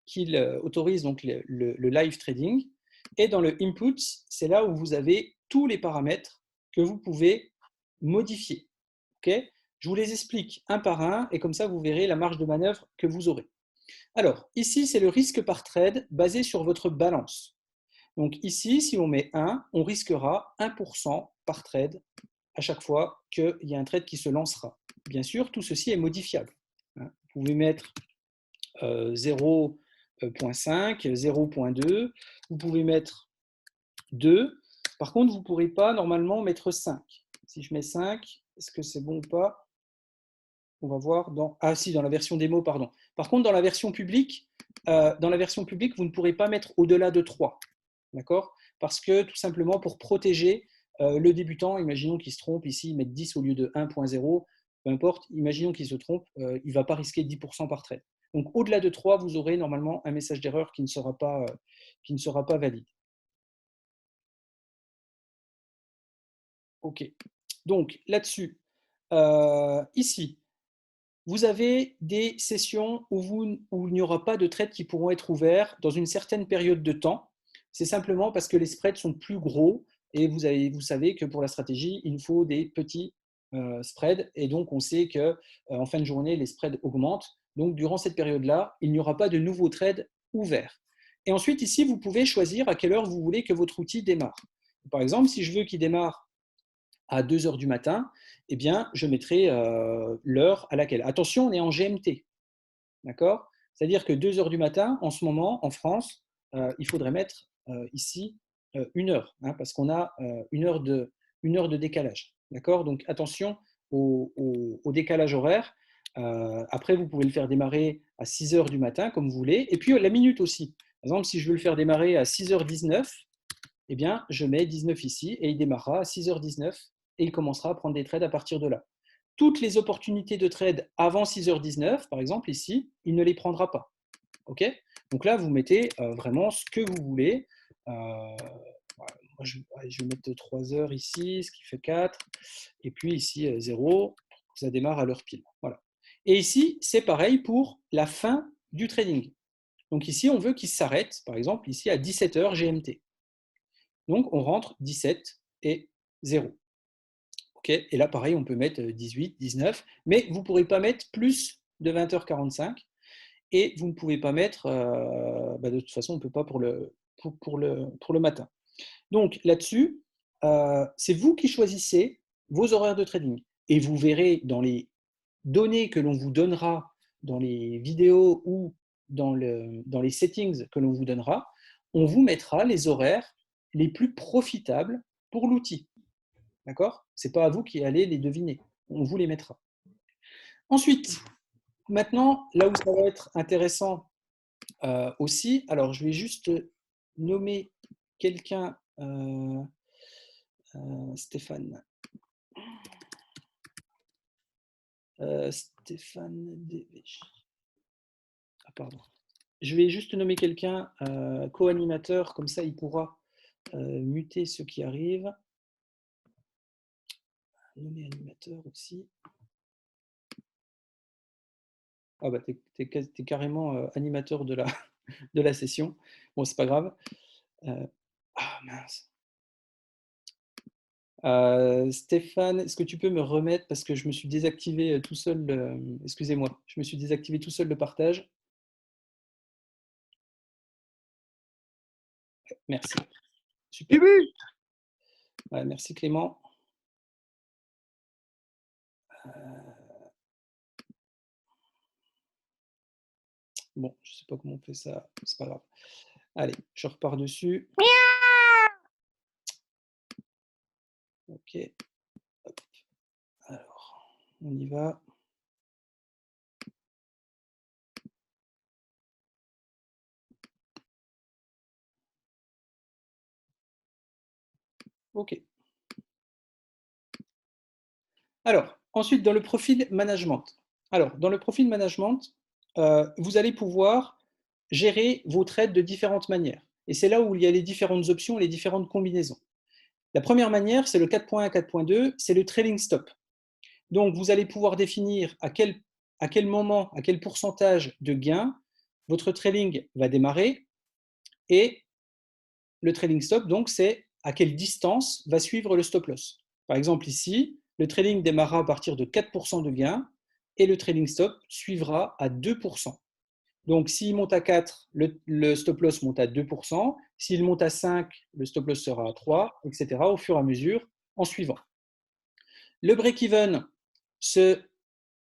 qu'il autorise donc le live trading. Et dans le Inputs, c'est là où vous avez tous les paramètres que vous pouvez modifier. Okay? Je vous les explique un par un et comme ça, vous verrez la marge de manœuvre que vous aurez. Alors, ici, c'est le risque par trade basé sur votre balance. Donc ici, si on met 1, on risquera 1% par trade à chaque fois qu'il y a un trade qui se lancera. Bien sûr, tout ceci est modifiable. Vous pouvez mettre 0.5, 0.2, vous pouvez mettre 2. Par contre, vous ne pourrez pas normalement mettre 5. Si je mets 5, est-ce que c'est bon ou pas? On va voir dans... Ah si, dans la version démo, pardon. Par contre, dans la version publique, vous ne pourrez pas mettre au-delà de 3. D'accord? Parce que tout simplement pour protéger le débutant, imaginons qu'il se trompe ici, il met 10 au lieu de 1.0, peu importe, imaginons qu'il se trompe, il ne va pas risquer 10% par trade. Donc au-delà de 3, vous aurez normalement un message d'erreur qui ne sera pas valide. OK. Donc là-dessus, ici, vous avez des sessions où il n'y aura pas de trades qui pourront être ouverts dans une certaine période de temps. C'est simplement parce que les spreads sont plus gros et vous savez que pour la stratégie, il faut des petits spreads et donc on sait qu'en fin de journée, les spreads augmentent. Donc durant cette période-là, il n'y aura pas de nouveaux trades ouverts. Et ensuite, ici, vous pouvez choisir à quelle heure vous voulez que votre outil démarre. Par exemple, si je veux qu'il démarre à 2 heures du matin, eh bien, je mettrai l'heure à laquelle. Attention, on est en GMT. D'accord? C'est-à-dire que 2 heures du matin, en ce moment, en France, il faudrait mettre ici 1 heure, hein, parce qu'on a 1 heure de décalage. D'accord? Donc, attention au décalage horaire. Après, vous pouvez le faire démarrer à 6 heures du matin, comme vous voulez. Et puis, la minute aussi. Par exemple, si je veux le faire démarrer à 6h19, eh bien, je mets 19 ici et il démarrera à 6h19 et il commencera à prendre des trades à partir de là. Toutes les opportunités de trade avant 6h19, par exemple ici, il ne les prendra pas. Okay? Donc là, vous mettez vraiment ce que vous voulez. Voilà, moi, je vais mettre 3 heures ici, ce qui fait 4. Et puis ici, 0, ça démarre à l'heure pile. Voilà. Et ici, c'est pareil pour la fin du trading. Donc ici, on veut qu'il s'arrête, par exemple, ici à 17h GMT. Donc, on rentre 17 et 0. Okay, et là, pareil, on peut mettre 18, 19, mais vous ne pourrez pas mettre plus de 20h45 et vous ne pouvez pas mettre, de toute façon, on ne peut pas pour le matin. Donc, là-dessus, c'est vous qui choisissez vos horaires de trading. Et vous verrez dans les données que l'on vous donnera dans les vidéos ou dans les settings que l'on vous donnera, on vous mettra les horaires les plus profitables pour l'outil. D'accord? Ce n'est pas à vous qui allez les deviner. On vous les mettra. Ensuite, maintenant, là où ça va être intéressant aussi, alors je vais juste nommer quelqu'un, Stéphane. Stéphane Devech. Ah, pardon. Je vais juste nommer quelqu'un co-animateur, comme ça il pourra muter ceux qui arrivent. Nommer animateur aussi. Ah bah t'es carrément animateur de la session. Bon, c'est pas grave. Ah mince. Stéphane, est-ce que tu peux me remettre, parce que je me suis désactivé tout seul, excusez-moi, je me suis désactivé tout seul le partage. Merci. Super. Ouais, merci Clément. Bon, je ne sais pas comment on fait ça, c'est pas grave. Allez, je repars dessus. Ok. Hop. Alors, on y va. Ok. Alors, ensuite, dans le profil management. Alors, dans le profil management, vous allez pouvoir gérer vos trades de différentes manières. Et c'est là où il y a les différentes options, les différentes combinaisons. La première manière, c'est le 4.1, 4.2, c'est le trailing stop. Donc, vous allez pouvoir définir à quel moment, à quel pourcentage de gain votre trailing va démarrer. Et le trailing stop, donc, c'est à quelle distance va suivre le stop loss. Par exemple, ici, le trailing démarrera à partir de 4% de gain et le trailing stop suivra à 2%. Donc, s'il monte à 4, le stop loss monte à 2%. S'il monte à 5, le stop loss sera à 3, etc. au fur et à mesure en suivant. Le break-even,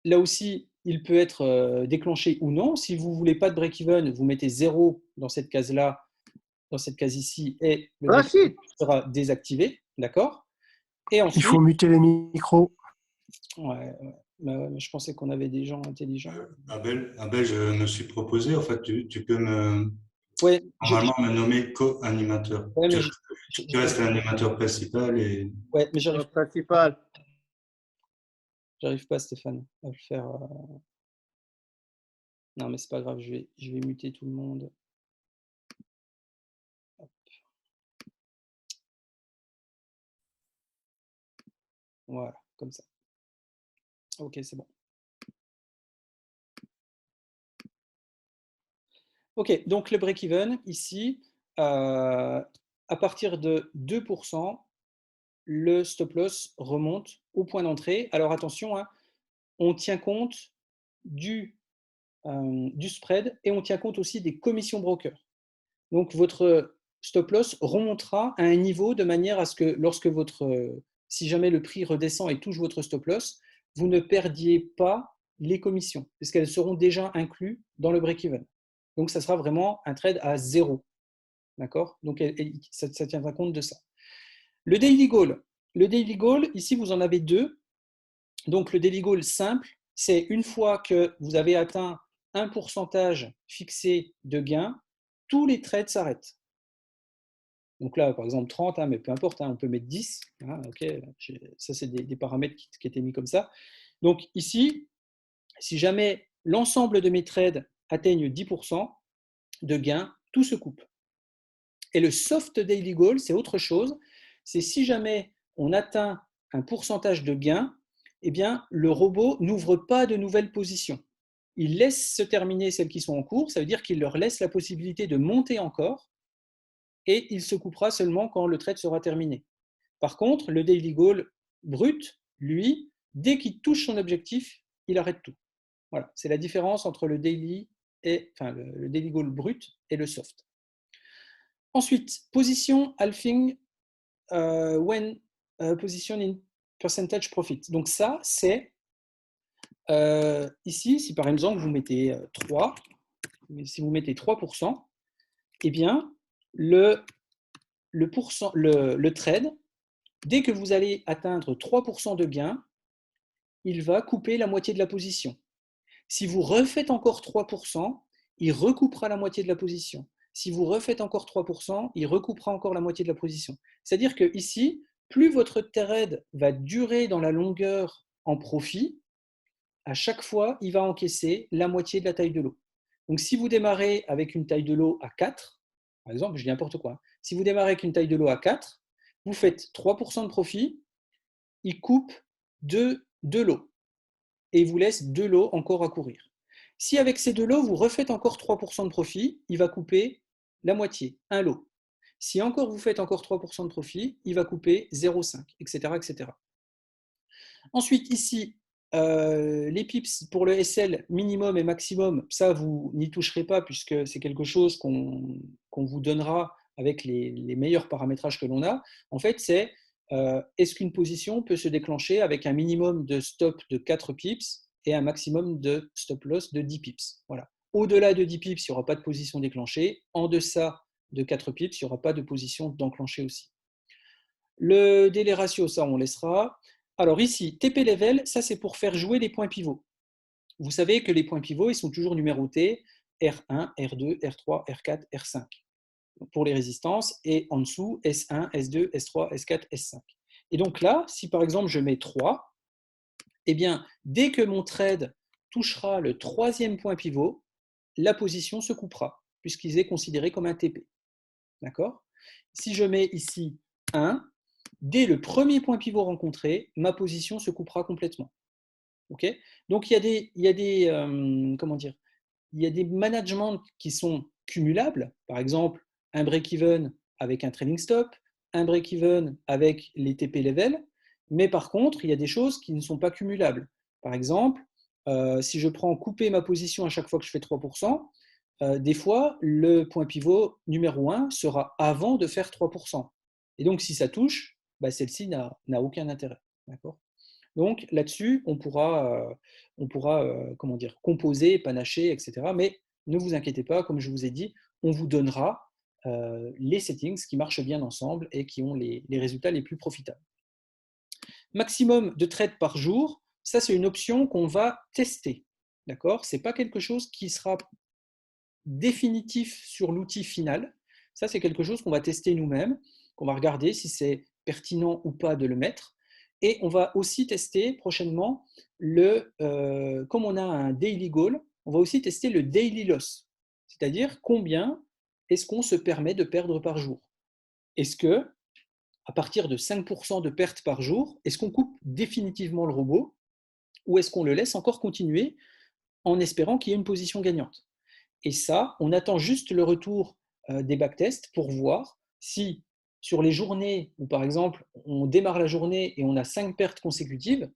là aussi, il peut être déclenché ou non. Si vous ne voulez pas de break-even, vous mettez 0 dans cette case-là, dans cette case ici, et le break-even sera désactivé. D'accord? Et ensuite, il faut muter les micros. Ouais. Mais je pensais qu'on avait des gens intelligents. Abel, je me suis proposé. En fait, tu peux normalement me nommer co-animateur. Ouais, tu restes l'animateur principal et. Ouais, mais j'arrive principal. J'arrive pas, Stéphane, à le faire. Non, mais c'est pas grave, je vais muter tout le monde. Hop. Voilà, comme ça. Ok, c'est bon. Ok, donc le break-even, ici, à partir de 2%, le stop-loss remonte au point d'entrée. Alors attention, hein, on tient compte du spread et on tient compte aussi des commissions broker. Donc votre stop-loss remontera à un niveau de manière à ce que lorsque si jamais le prix redescend et touche votre stop-loss, vous ne perdiez pas les commissions, puisqu'elles seront déjà incluses dans le break-even. Donc, ça sera vraiment un trade à 0. D'accord? Donc, ça tiendra compte de ça. Le daily goal. Le daily goal, ici, vous en avez deux. Donc, le daily goal simple, c'est une fois que vous avez atteint un pourcentage fixé de gain, tous les trades s'arrêtent. Donc là, par exemple, 30, hein, mais peu importe, hein, on peut mettre 10. Hein, okay, ça, c'est des paramètres qui étaient mis comme ça. Donc ici, si jamais l'ensemble de mes trades atteignent 10% de gain, tout se coupe. Et le soft daily goal, c'est autre chose. C'est si jamais on atteint un pourcentage de gain, eh bien, le robot n'ouvre pas de nouvelles positions. Il laisse se terminer celles qui sont en cours. Ça veut dire qu'il leur laisse la possibilité de monter encore. Et il se coupera seulement quand le trade sera terminé. Par contre, le daily goal brut, lui, dès qu'il touche son objectif, il arrête tout. Voilà, c'est la différence entre le daily goal brut et le soft. Ensuite, position halving when position in percentage profit. Donc ça, c'est ici, si par exemple vous mettez 3, si vous mettez 3%, eh bien, le trade, dès que vous allez atteindre 3% de gain, il va couper la moitié de la position. Si vous refaites encore 3%, il recoupera la moitié de la position. Si vous refaites encore 3%, il recoupera encore la moitié de la position. C'est-à-dire que ici, plus votre trade va durer dans la longueur en profit, à chaque fois, il va encaisser la moitié de la taille de lot. Donc, si vous démarrez avec une taille de lot à 4, par exemple, je dis n'importe quoi, si vous démarrez avec une taille de lot à 4, vous faites 3% de profit, il coupe 2 lots et il vous laisse 2 lots encore à courir. Si avec ces 2 lots, vous refaites encore 3% de profit, il va couper la moitié, un lot. Si encore vous faites encore 3% de profit, il va couper 0,5, etc., etc. Ensuite, ici, les pips pour le SL minimum et maximum, ça, vous n'y toucherez pas puisque c'est quelque chose qu'on vous donnera avec les meilleurs paramétrages que l'on a. En fait, c'est est-ce qu'une position peut se déclencher avec un minimum de stop de 4 pips et un maximum de stop loss de 10 pips. Voilà. Au-delà de 10 pips, il n'y aura pas de position déclenchée. En deçà de 4 pips, il n'y aura pas de position d'enclencher aussi. Le délai ratio, ça, on laissera. Alors ici, TP level, ça, c'est pour faire jouer les points pivots. Vous savez que les points pivots, ils sont toujours numérotés R1, R2, R3, R4, R5 pour les résistances, et en dessous, S1, S2, S3, S4, S5. Et donc là, si par exemple je mets 3, eh bien, dès que mon trade touchera le troisième point pivot, la position se coupera, puisqu'il est considéré comme un TP. D'accord? Si je mets ici 1, dès le premier point pivot rencontré, ma position se coupera complètement. Ok? Donc, comment dire, il y a des managements qui sont cumulables. Par exemple, un break-even avec un trailing stop, un break-even avec les TP level. Mais par contre, il y a des choses qui ne sont pas cumulables. Par exemple, si je prends couper ma position à chaque fois que je fais 3%, des fois, le point pivot numéro 1 sera avant de faire 3%. Et donc, si ça touche, bah, celle-ci n'a aucun intérêt. D'accord? Donc là-dessus, on pourra comment dire, composer, panacher, etc. Mais ne vous inquiétez pas, comme je vous ai dit, on vous donnera les settings qui marchent bien ensemble et qui ont les résultats les plus profitables. Maximum de trades par jour, ça c'est une option qu'on va tester. D'accord? Ce n'est pas quelque chose qui sera définitif sur l'outil final. Ça c'est quelque chose qu'on va tester nous-mêmes, qu'on va regarder si c'est pertinent ou pas de le mettre. Et on va aussi tester prochainement comme on a un daily goal, on va aussi tester le daily loss, c'est-à-dire combien est-ce qu'on se permet de perdre par jour. Est-ce que, à partir de 5% de pertes par jour, est-ce qu'on coupe définitivement le robot ou est-ce qu'on le laisse encore continuer en espérant qu'il y ait une position gagnante? Et ça, on attend juste le retour des backtests pour voir si sur les journées où, par exemple, on démarre la journée et on a 5 pertes consécutives,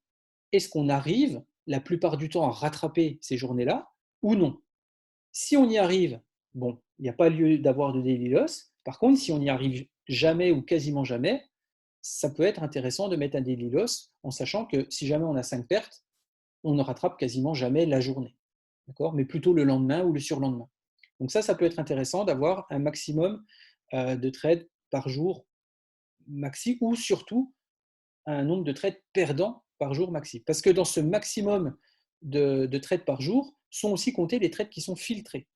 est-ce qu'on arrive la plupart du temps à rattraper ces journées-là ou non? Si on y arrive, bon, il n'y a pas lieu d'avoir de daily loss. Par contre, si on n'y arrive jamais ou quasiment jamais, ça peut être intéressant de mettre un daily loss en sachant que si jamais on a 5 pertes, on ne rattrape quasiment jamais la journée, d'accord? Mais plutôt le lendemain ou le surlendemain. Donc ça peut être intéressant d'avoir un maximum de trades par jour maxi ou surtout un nombre de trades perdants par jour maxi. Parce que dans ce maximum de trades par jour sont aussi comptés les trades qui sont filtrés.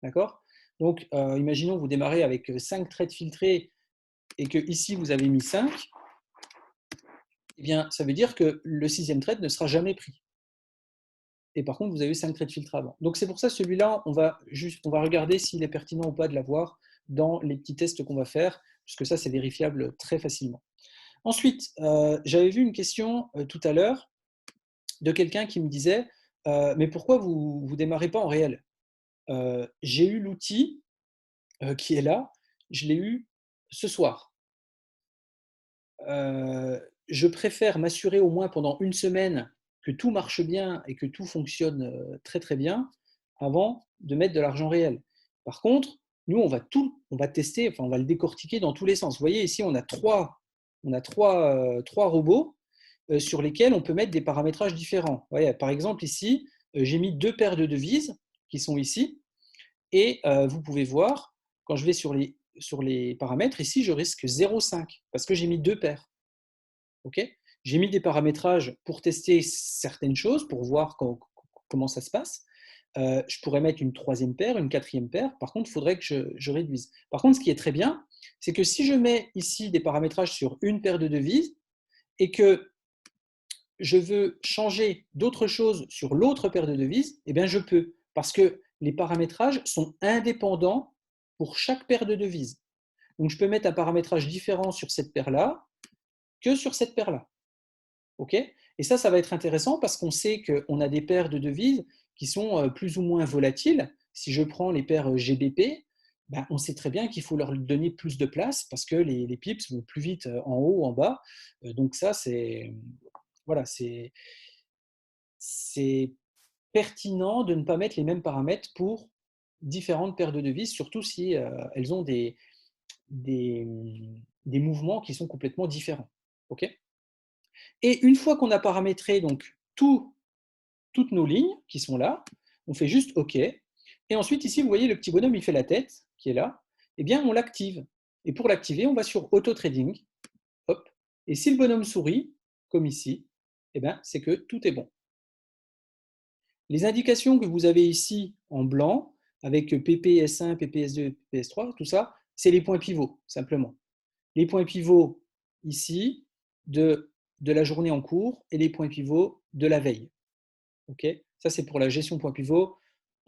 D'accord? Donc, imaginons vous démarrez avec 5 trades filtrés et que ici vous avez mis 5, eh bien, ça veut dire que le 6e trade ne sera jamais pris. Et par contre, vous avez eu 5 trades filtrés avant. Donc, c'est pour ça, celui-là, on va regarder s'il est pertinent ou pas de l'avoir dans les petits tests qu'on va faire, puisque ça, c'est vérifiable très facilement. Ensuite, j'avais vu une question tout à l'heure de quelqu'un qui me disait mais pourquoi vous ne démarrez pas en réel? J'ai eu l'outil qui est là, je l'ai eu ce soir. Je préfère m'assurer au moins pendant une semaine que tout marche bien et que tout fonctionne très très bien avant de mettre de l'argent réel. Par contre, nous, on va tester, enfin, on va le décortiquer dans tous les sens. Vous voyez, ici, on a trois robots sur lesquels on peut mettre des paramétrages différents. Vous voyez, par exemple, ici, j'ai mis 2 paires de devises qui sont ici. Et vous pouvez voir, quand je vais sur les paramètres, ici, je risque 0,5 parce que j'ai mis 2 paires. Okay, j'ai mis des paramétrages pour tester certaines choses, pour voir comment ça se passe. Je pourrais mettre une 3e paire, une 4e paire. Par contre, il faudrait que je réduise. Par contre, ce qui est très bien, c'est que si je mets ici des paramétrages sur une paire de devises et que je veux changer d'autres choses sur l'autre paire de devises, eh bien, je peux. Parce que les paramétrages sont indépendants pour chaque paire de devises. Donc, je peux mettre un paramétrage différent sur cette paire-là que sur cette paire-là. Okay, et ça va être intéressant parce qu'on sait qu'on a des paires de devises qui sont plus ou moins volatiles. Si je prends les paires GBP, ben, on sait très bien qu'il faut leur donner plus de place parce que les pips vont plus vite en haut ou en bas. Donc ça, c'est pertinent de ne pas mettre les mêmes paramètres pour différentes paires de devises, surtout si elles ont des mouvements qui sont complètement différents. Okay, et une fois qu'on a paramétré donc toutes nos lignes qui sont là, on fait juste OK. Et ensuite, ici, vous voyez le petit bonhomme, il fait la tête qui est là. Eh bien, on l'active. Et pour l'activer, on va sur Auto Trading. Hop. Et si le bonhomme sourit, comme ici, eh bien, c'est que tout est bon. Les indications que vous avez ici en blanc, avec PP, S1, PP, S2, PP, S3, tout ça, c'est les points pivots, simplement. Les points pivots ici de la journée en cours et les points pivots de la veille. Okay, ça, c'est pour la gestion point pivot.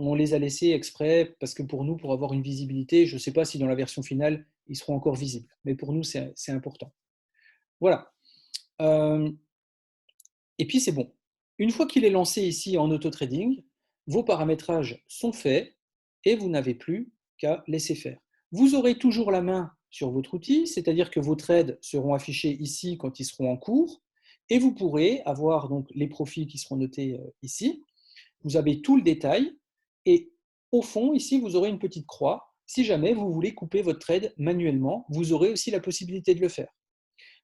on les a laissés exprès parce que pour nous, pour avoir une visibilité, je ne sais pas si dans la version finale, ils seront encore visibles. Mais pour nous, c'est important. Voilà. Et puis, c'est bon. Une fois qu'il est lancé ici en auto-trading, vos paramétrages sont faits et vous n'avez plus qu'à laisser faire. Vous aurez toujours la main sur votre outil, c'est-à-dire que vos trades seront affichés ici quand ils seront en cours et vous pourrez avoir donc les profits qui seront notés ici. Vous avez tout le détail et au fond, ici, vous aurez une petite croix. Si jamais vous voulez couper votre trade manuellement, vous aurez aussi la possibilité de le faire.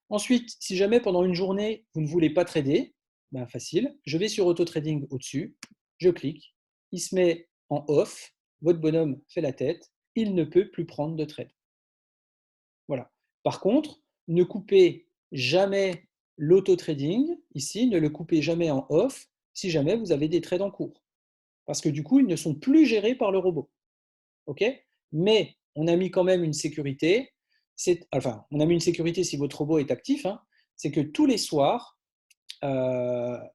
Ensuite, si jamais pendant une journée, vous ne voulez pas trader, ben facile, je vais sur Auto Trading au-dessus, je clique, il se met en off, votre bonhomme fait la tête, il ne peut plus prendre de trade. Voilà. Par contre, ne coupez jamais l'auto-trading, ici, ne le coupez jamais en off si jamais vous avez des trades en cours. Parce que du coup, ils ne sont plus gérés par le robot. Okay, mais on a mis quand même une sécurité. Enfin, on a mis une sécurité si votre robot est actif. Hein, c'est que tous les soirs, à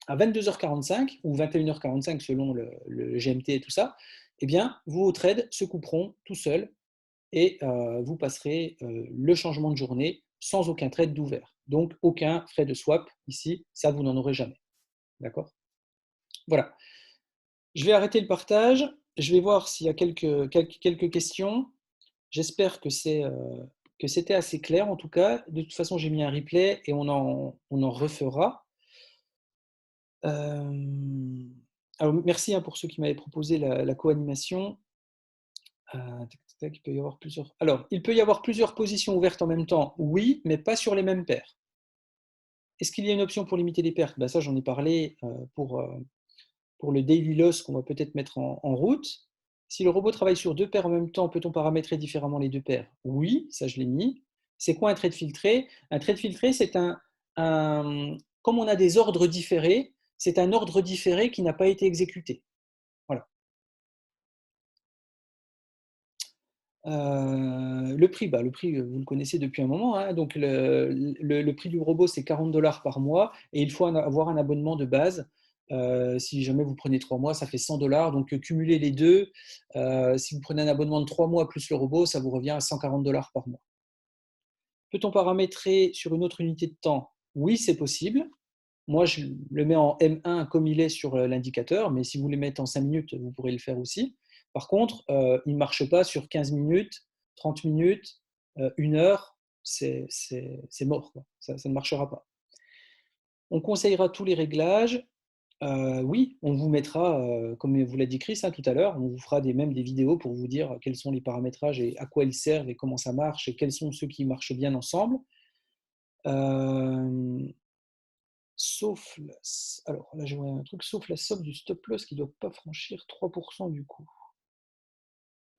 22h45 ou 21h45 selon le GMT et tout ça, eh bien, vos trades se couperont tout seuls et vous passerez le changement de journée sans aucun trade d'ouvert. Donc, aucun frais de swap ici, ça, vous n'en aurez jamais. D'accord ? Voilà. Je vais arrêter le partage. Je vais voir s'il y a quelques questions. J'espère que c'était assez clair en tout cas. De toute façon, j'ai mis un replay et on en refera. Alors, merci pour ceux qui m'avaient proposé la co-animation. Il peut y avoir plusieurs. Alors, il peut y avoir plusieurs positions ouvertes en même temps. Oui, mais pas sur les mêmes paires. Est-ce qu'il y a une option pour limiter les pertes? Ça, j'en ai parlé pour le daily loss qu'on va peut-être mettre en route. Si le robot travaille sur deux paires en même temps, peut-on paramétrer différemment les deux paires? Oui, ça je l'ai mis. C'est quoi un trade filtré? Un trade filtré, c'est comme on a des ordres différés, c'est un ordre différé qui n'a pas été exécuté. Voilà. Le prix, vous le connaissez depuis un moment. Hein, donc le prix du robot, c'est 40$ par mois et il faut avoir un abonnement de base. Si jamais vous prenez 3 mois, ça fait 100$. Donc cumulez les deux. Si vous prenez un abonnement de 3 mois plus le robot, ça vous revient à 140$ par mois. Peut-on paramétrer sur une autre unité de temps? Oui, c'est possible. Moi, je le mets en M1 comme il est sur l'indicateur, mais si vous le mettez en 5 minutes, vous pourrez le faire aussi. Par contre, il ne marche pas sur 15 minutes, 30 minutes, 1 heure, c'est mort, quoi. Ça ne marchera pas. On conseillera tous les réglages. Oui, on vous mettra, comme vous l'a dit Chris tout à l'heure, on vous fera même des vidéos pour vous dire quels sont les paramétrages et à quoi ils servent et comment ça marche et quels sont ceux qui marchent bien ensemble. Sauf alors là je vois un truc, sauf la somme du stop loss qui ne doit pas franchir 3% du coup.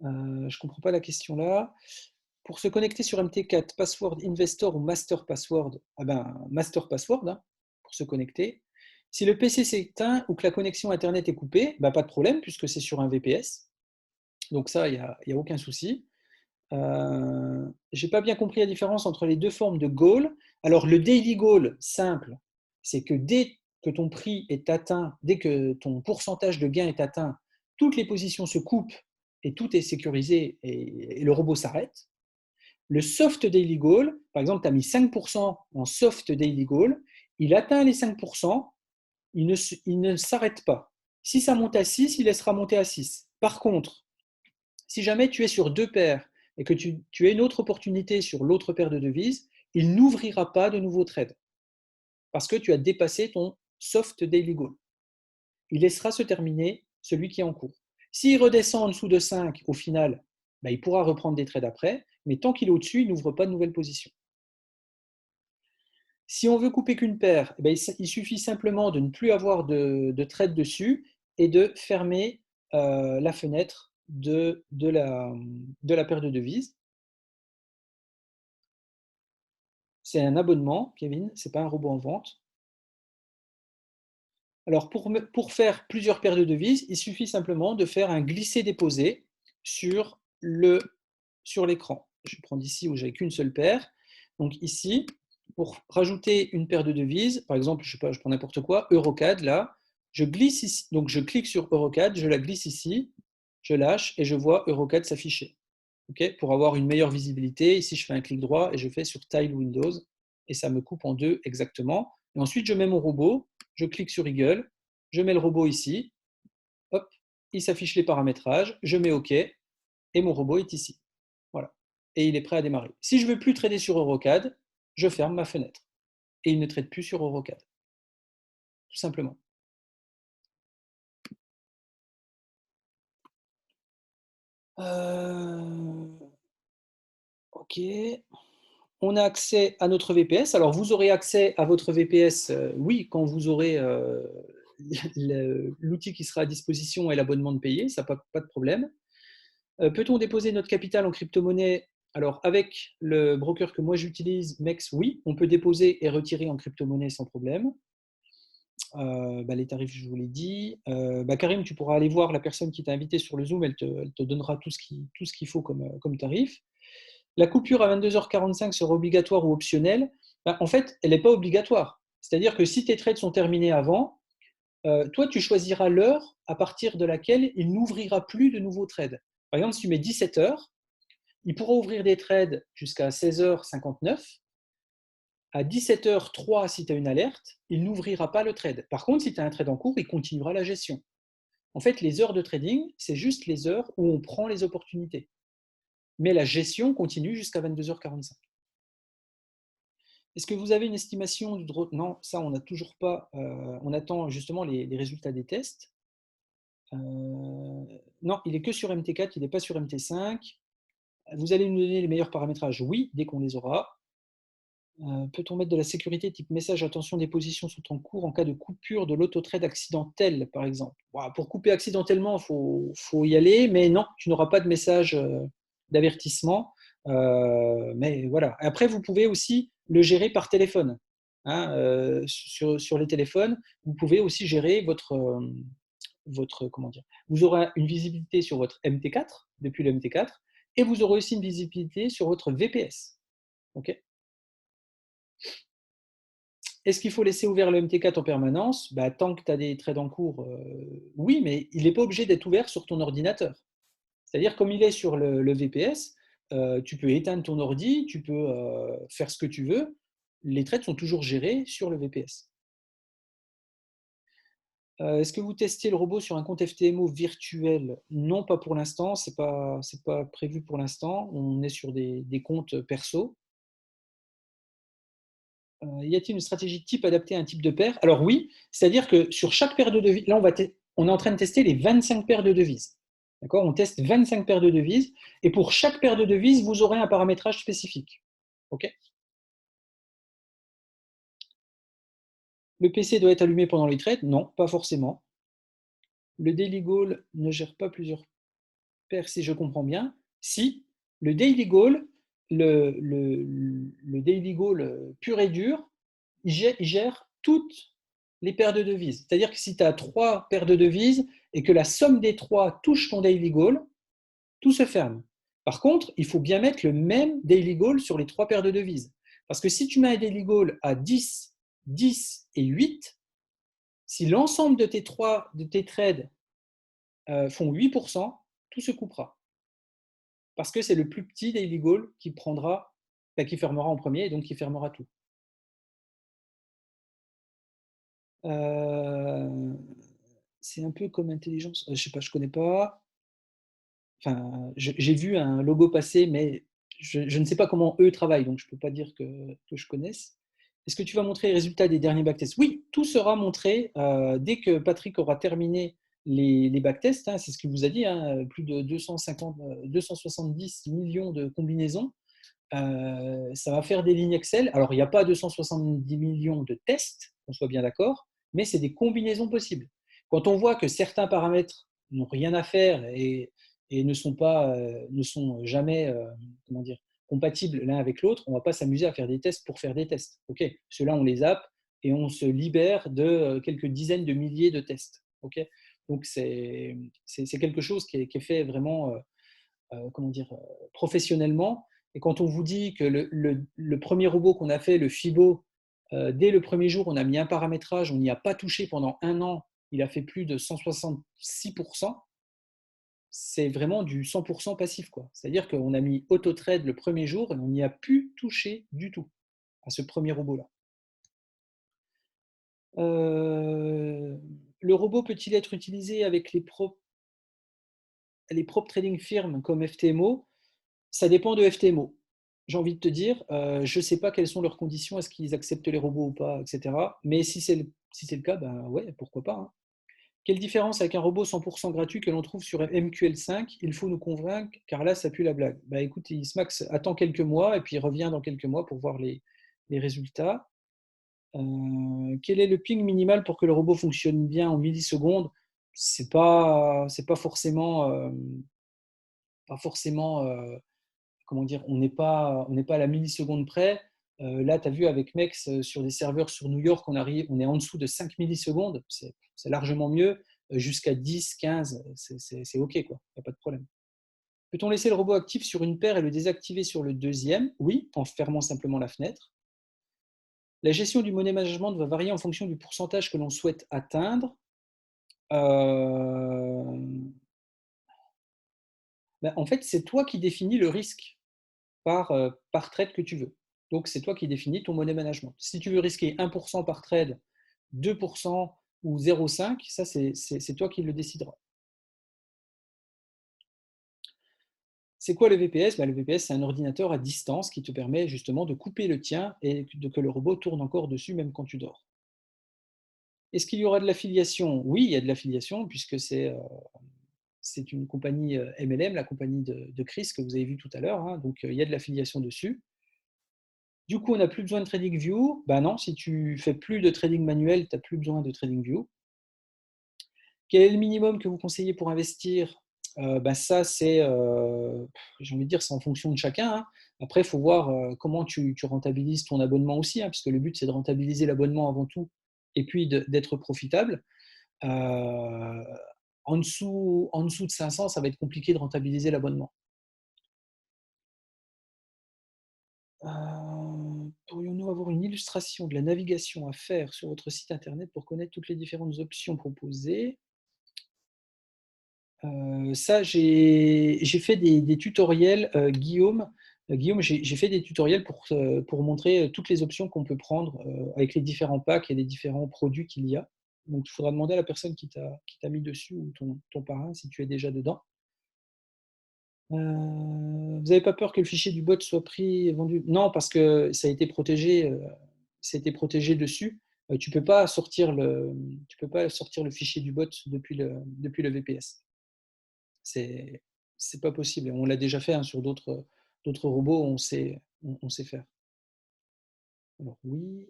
Je ne comprends pas la question là. Pour se connecter sur MT4, password investor ou master password? Master password hein, pour se connecter. Si le PC s'éteint ou que la connexion Internet est coupée, pas de problème puisque c'est sur un VPS. Donc ça, il n'y a aucun souci. Je n'ai pas bien compris la différence entre les deux formes de goal. Alors le daily goal simple, c'est que dès que ton prix est atteint, dès que ton pourcentage de gain est atteint, toutes les positions se coupent et tout est sécurisé et le robot s'arrête. Le soft daily goal, par exemple, tu as mis 5% en soft daily goal, il atteint les 5%, il ne s'arrête pas. Si ça monte à 6, il laissera monter à 6. Par contre, si jamais tu es sur deux paires et que tu as une autre opportunité sur l'autre paire de devises, il n'ouvrira pas de nouveaux trades parce que tu as dépassé ton soft daily goal. Il laissera se terminer celui qui est en cours. S'il redescend en dessous de 5, au final, il pourra reprendre des trades après, mais tant qu'il est au-dessus, il n'ouvre pas de nouvelles positions. Si on veut couper qu'une paire, il suffit simplement de ne plus avoir de trade dessus et de fermer la fenêtre de la paire de devises. C'est un abonnement, Kevin, ce n'est pas un robot en vente. Alors, pour faire plusieurs paires de devises, il suffit simplement de faire un glisser-déposer sur l'écran. Je vais prendre ici où j'avais qu'une seule paire. Donc ici, pour rajouter une paire de devises, par exemple, je prends n'importe quoi, Eurocad, là, Je glisse ici, donc je clique sur EuroCAD, je la glisse ici, je lâche et je vois EuroCAD s'afficher. Okay, pour avoir une meilleure visibilité, ici je fais un clic droit et je fais sur Tile Windows et ça me coupe en deux exactement. Et ensuite je mets mon robot, je clique sur Eagle, je mets le robot ici, hop, il s'affiche les paramétrages, je mets OK et mon robot est ici. Voilà. Et il est prêt à démarrer. Si je ne veux plus trader sur EuroCAD, je ferme ma fenêtre et il ne trade plus sur EuroCAD. Tout simplement. OK. On a accès à notre VPS. Alors, vous aurez accès à votre VPS, oui, quand vous aurez l'outil qui sera à disposition et l'abonnement de payer, ça pas de problème. Peut-on déposer notre capital en crypto-monnaie? Alors, avec le broker que moi j'utilise, MEX, oui, on peut déposer et retirer en crypto-monnaie sans problème. Les tarifs, je vous l'ai dit. Karim, tu pourras aller voir la personne qui t'a invité sur le Zoom, elle te donnera tout ce qu'il faut comme tarif. La coupure à 22h45 sera obligatoire ou optionnelle? En fait, elle n'est pas obligatoire. C'est-à-dire que si tes trades sont terminés avant, toi, tu choisiras l'heure à partir de laquelle il n'ouvrira plus de nouveaux trades. Par exemple, si tu mets 17h, il pourra ouvrir des trades jusqu'à 16h59. À 17h03, si tu as une alerte, il n'ouvrira pas le trade. Par contre, si tu as un trade en cours, il continuera la gestion. En fait, les heures de trading, c'est juste les heures où on prend les opportunités. Mais la gestion continue jusqu'à 22h45. Est-ce que vous avez une estimation du draw? Non, ça, on n'a toujours pas. On attend justement les résultats des tests. Non, il n'est que sur MT4, il n'est pas sur MT5. Vous allez nous donner les meilleurs paramétrages? Oui, dès qu'on les aura. Peut-on mettre de la sécurité type message attention, des positions sont en cours en cas de coupure de l'auto-trade accidentel, par exemple? Pour couper accidentellement, il faut y aller, mais non, tu n'auras pas de message d'avertissement. Mais voilà. Après, vous pouvez aussi le gérer par téléphone. Sur les téléphones, vous pouvez aussi gérer comment dire, vous aurez une visibilité sur votre MT4 depuis le MT4 et vous aurez aussi une visibilité sur votre VPS. Ok. Est-ce qu'il faut laisser ouvert le MT4 en permanence? Tant que tu as des trades en cours, oui, mais il n'est pas obligé d'être ouvert sur ton ordinateur. C'est-à-dire, comme il est sur le VPS, tu peux éteindre ton ordi, tu peux faire ce que tu veux. Les trades sont toujours gérés sur le VPS. Est-ce que vous testiez le robot sur un compte FTMO virtuel? Non, pas pour l'instant. Ce n'est pas prévu pour l'instant. On est sur des comptes perso. Y a-t-il une stratégie type adaptée à un type de paire? Alors oui, c'est-à-dire que sur chaque paire de devises, là on est en train de tester les 25 paires de devises. D'accord? On teste 25 paires de devises et pour chaque paire de devises, vous aurez un paramétrage spécifique. Ok? Le PC doit être allumé pendant les trades? Non, pas forcément. Le Daily Goal ne gère pas plusieurs paires, si je comprends bien. Si, le Daily Goal, le Daily Goal pur et dur, il gère toutes les paires de devises. C'est-à-dire que si tu as 3 paires de devises et que la somme des 3 touche ton Daily Goal, tout se ferme. Par contre, il faut bien mettre le même Daily Goal sur les 3 paires de devises. Parce que si tu mets un Daily Goal à 10, 10 et 8, si l'ensemble de tes trades font 8%, tout se coupera. Parce que c'est le plus petit Daily Goal qui fermera en premier et donc qui fermera tout. C'est un peu comme intelligence. Je sais pas, je connais pas. Enfin, j'ai vu un logo passer, mais je ne sais pas comment eux travaillent, donc je peux pas dire que je connaisse. Est-ce que tu vas montrer les résultats des derniers backtests? Oui, tout sera montré dès que Patrick aura terminé les backtests. C'est ce qu'il vous a dit, plus de 270 millions de combinaisons. Ça va faire des lignes Excel. Alors, il n'y a pas 270 millions de tests, qu'on soit bien d'accord, mais c'est des combinaisons possibles. Quand on voit que certains paramètres n'ont rien à faire et ne sont jamais compatibles l'un avec l'autre, on ne va pas s'amuser à faire des tests pour faire des tests. Ok, ceux-là, on les zappe et on se libère de quelques dizaines de milliers de tests. Ok, donc c'est quelque chose qui est fait vraiment professionnellement. Et quand on vous dit que le premier robot qu'on a fait, le FIBO, dès le premier jour, on a mis un paramétrage, on n'y a pas touché pendant 1 an, il a fait plus de 166%. C'est vraiment du 100% passif, quoi. C'est-à-dire qu'on a mis AutoTrade le premier jour et on n'y a plus touché du tout à ce premier robot-là. Le robot peut-il être utilisé avec les prop trading firms comme FTMO? Ça dépend de FTMO. J'ai envie de te dire, je ne sais pas quelles sont leurs conditions, est-ce qu'ils acceptent les robots ou pas, etc. Mais si c'est le cas, ben ouais, pourquoi pas, hein. Quelle différence avec un robot 100% gratuit que l'on trouve sur MQL5? Il faut nous convaincre, car là, ça pue la blague. Bah écoute, Ismax attend quelques mois et puis revient dans quelques mois pour voir les résultats. Quel est le ping minimal pour que le robot fonctionne bien en millisecondes? C'est pas forcément, comment dire, on n'est pas à la milliseconde près. Là, tu as vu avec Mex sur des serveurs sur New York, on est en dessous de 5 millisecondes, c'est largement mieux. Jusqu'à 10, 15, c'est OK, quoi. Il n'y a pas de problème. Peut-on laisser le robot actif sur une paire et le désactiver sur le deuxième? Oui, en fermant simplement la fenêtre. La gestion du money management va varier en fonction du pourcentage que l'on souhaite atteindre. En fait, c'est toi qui définis le risque par trade que tu veux. Donc, c'est toi qui définis ton money management. Si tu veux risquer 1% par trade, 2% ou 0,5, ça, c'est toi qui le décideras. C'est quoi le VPS? Le VPS, c'est un ordinateur à distance qui te permet justement de couper le tien et que le robot tourne encore dessus même quand tu dors. Est-ce qu'il y aura de l'affiliation? Oui, il y a de l'affiliation puisque c'est une compagnie MLM, la compagnie de Chris que vous avez vu tout à l'heure, hein, donc il y a de l'affiliation dessus. Du coup, on n'a plus besoin de TradingView. Ben non, si tu fais plus de trading manuel, tu n'as plus besoin de TradingView. Quel est le minimum que vous conseillez pour investir? Ça, c'est, j'ai envie de dire, c'est en fonction de chacun, hein. Après, il faut voir comment tu rentabilises ton abonnement aussi, hein, parce que le but, c'est de rentabiliser l'abonnement avant tout, et puis d'être profitable. En dessous de 500, ça va être compliqué de rentabiliser l'abonnement. Pourrions-nous avoir une illustration de la navigation à faire sur votre site internet pour connaître toutes les différentes options proposées? Ça, j'ai fait des tutoriels, Guillaume. Guillaume, j'ai fait des tutoriels pour montrer toutes les options qu'on peut prendre avec les différents packs et les différents produits qu'il y a. Donc, il faudra demander à la personne qui t'a mis dessus ou ton parrain si tu es déjà dedans. Vous n'avez pas peur que le fichier du bot soit pris et vendu? Non, parce que ça a été protégé dessus. Tu ne peux pas sortir le fichier du bot depuis le VPS. C'est pas possible. On l'a déjà fait, hein, sur d'autres robots, on sait faire. Alors oui.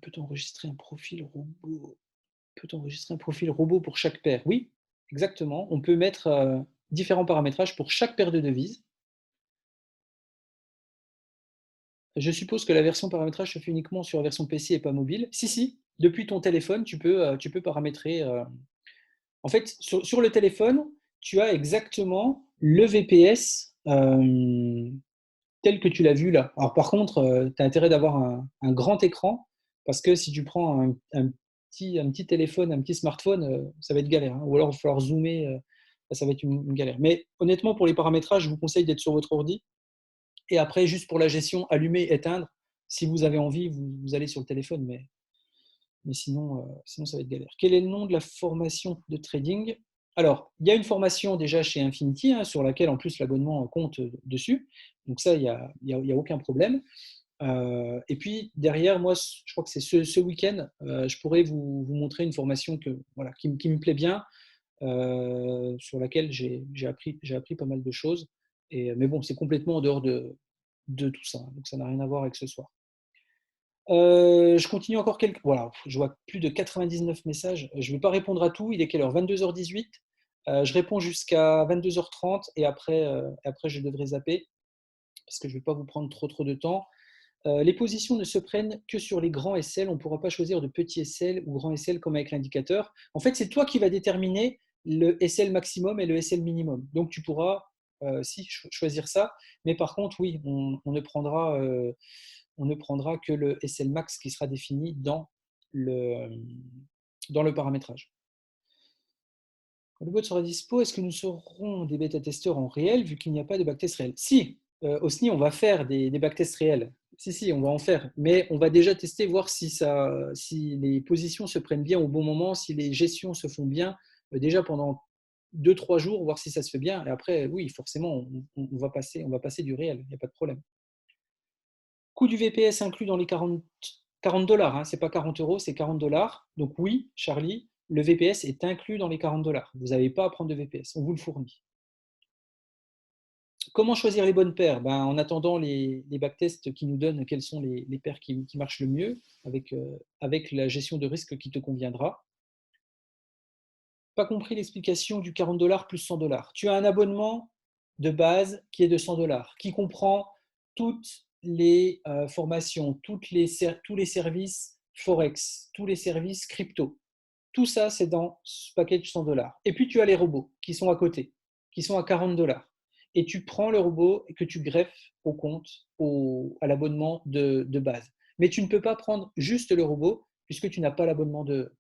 Peut-on enregistrer un profil robot? Peut-on enregistrer un profil robot pour chaque paire? Oui, exactement. On peut mettre différents paramétrages pour chaque paire de devises. Je suppose que la version paramétrage se fait uniquement sur la version PC et pas mobile. Si, depuis ton téléphone, tu peux paramétrer. En fait, sur le téléphone, tu as exactement le VPS tel que tu l'as vu là. Alors par contre, tu as intérêt d'avoir un grand écran, parce que si tu prends un petit téléphone, un petit smartphone, ça va être galère, hein. Ou alors il va falloir zoomer, ça va être une galère. Mais honnêtement, pour les paramétrages, je vous conseille d'être sur votre ordi. Et après, juste pour la gestion, allumer, éteindre. Si vous avez envie, vous allez sur le téléphone, mais sinon, ça va être galère. Quel est le nom de la formation de trading? Alors, il y a une formation déjà chez Infinity, hein, sur laquelle en plus l'abonnement compte dessus. Donc ça, il n'y a aucun problème. Et puis derrière, moi, je crois que c'est ce week-end, je pourrais vous montrer une formation qui me plaît bien, sur laquelle j'ai appris pas mal de choses. Mais bon, c'est complètement en dehors de tout ça, donc ça n'a rien à voir avec ce soir. Je continue encore quelques. Voilà, je vois plus de 99 messages. Je ne vais pas répondre à tout. Il est quelle heure? 22h18. Je réponds jusqu'à 22h30 et après, je devrais zapper parce que je ne vais pas vous prendre trop de temps. Les positions ne se prennent que sur les grands SL. On ne pourra pas choisir de petits SL ou grands SL comme avec l'indicateur. En fait, c'est toi qui vas déterminer le SL maximum et le SL minimum. Donc, tu pourras choisir ça. Mais par contre, oui, on ne prendra on ne prendra que le SL max qui sera défini dans le paramétrage. Quand le bot sera dispo, est-ce que nous serons des bêta-testeurs en réel vu qu'il n'y a pas de backtest réel? Si, au SNI, on va faire des backtests réels. Si, on va en faire. Mais on va déjà tester, voir si les positions se prennent bien au bon moment, si les gestions se font bien, déjà pendant 2-3 jours, voir si ça se fait bien. Et après, oui, forcément, on va passer du réel. Il n'y a pas de problème. Coût du VPS inclus dans les $40, hein, ce n'est pas 40 €, c'est $40. Donc oui, Charlie, le VPS est inclus dans les $40. Vous n'avez pas à prendre de VPS, on vous le fournit. Comment choisir les bonnes paires? En attendant les backtests qui nous donnent quelles sont les paires qui marchent le mieux avec la gestion de risque qui te conviendra. Pas compris l'explication du $40 plus $100. Tu as un abonnement de base qui est de $100, qui comprend toutes les formations, tous les services Forex, tous les services crypto. Tout ça, c'est dans ce package $100. Et puis, tu as les robots qui sont à côté, qui sont à $40. Et tu prends le robot que tu greffes au compte, à l'abonnement de base. Mais tu ne peux pas prendre juste le robot puisque tu n'as pas l'abonnement de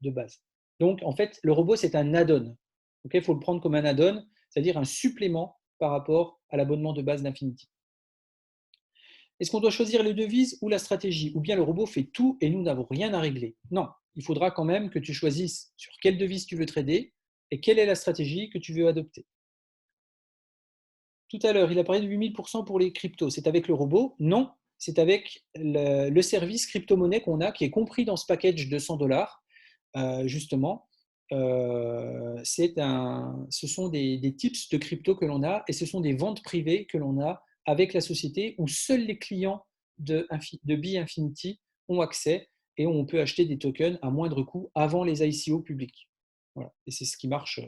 base. Donc, en fait, le robot, c'est un add-on. Il faut le prendre comme un add-on, c'est-à-dire un supplément par rapport à l'abonnement de base d'Infinity. Est-ce qu'on doit choisir les devises ou la stratégie? Ou bien le robot fait tout et nous n'avons rien à régler? Non, il faudra quand même que tu choisisses sur quelle devise tu veux trader et quelle est la stratégie que tu veux adopter. Tout à l'heure, il a parlé de 8000% pour les cryptos. C'est avec le robot? Non, c'est avec le service crypto-monnaie qu'on a, qui est compris dans ce package de $100, justement. Ce sont des tips de crypto que l'on a et ce sont des ventes privées que l'on a avec la société où seuls les clients de Be-Infinity ont accès et où on peut acheter des tokens à moindre coût avant les ICO publics. Voilà. Et c'est ce qui marche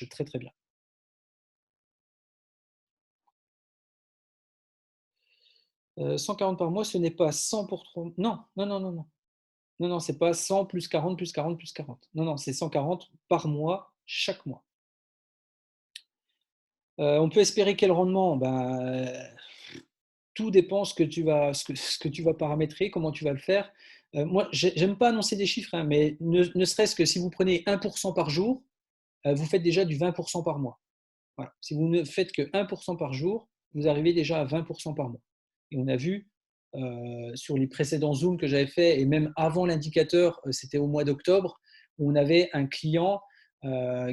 très très bien. 140 par mois, ce n'est pas 100 pour 3. Non, ce n'est pas 100 plus 40 plus 40 plus 40. Non, c'est 140 par mois, chaque mois. On peut espérer quel rendement? Tout dépend ce que tu vas paramétrer, comment tu vas le faire. Moi, j'aime pas annoncer des chiffres, hein, mais ne serait-ce que si vous prenez 1% par jour, vous faites déjà du 20% par mois. Voilà. Si vous ne faites que 1% par jour, vous arrivez déjà à 20% par mois. Et on a vu sur les précédents Zooms que j'avais fait, et même avant l'indicateur, c'était au mois d'octobre, où on avait un client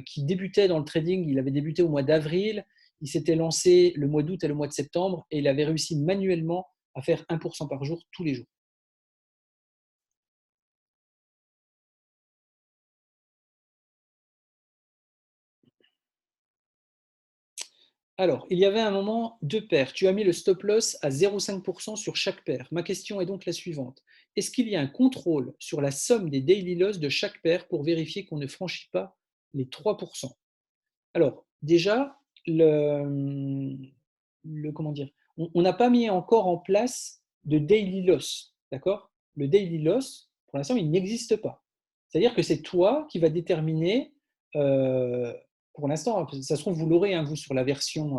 qui débutait dans le trading. Il avait débuté au mois d'avril, il s'était lancé le mois d'août et le mois de septembre, et il avait réussi manuellement à faire 1% par jour tous les jours. Alors, il y avait un moment deux paires. Tu as mis le stop loss à 0,5% sur chaque paire. Ma question est donc la suivante. Est-ce qu'il y a un contrôle sur la somme des daily loss de chaque paire pour vérifier qu'on ne franchit pas les 3%? Alors, déjà, comment dire, on n'a pas mis encore en place de daily loss. D'accord? Le daily loss, pour l'instant, il n'existe pas. C'est-à-dire que c'est toi qui vas déterminer pour l'instant, ça se trouve, vous l'aurez, hein, vous, sur la version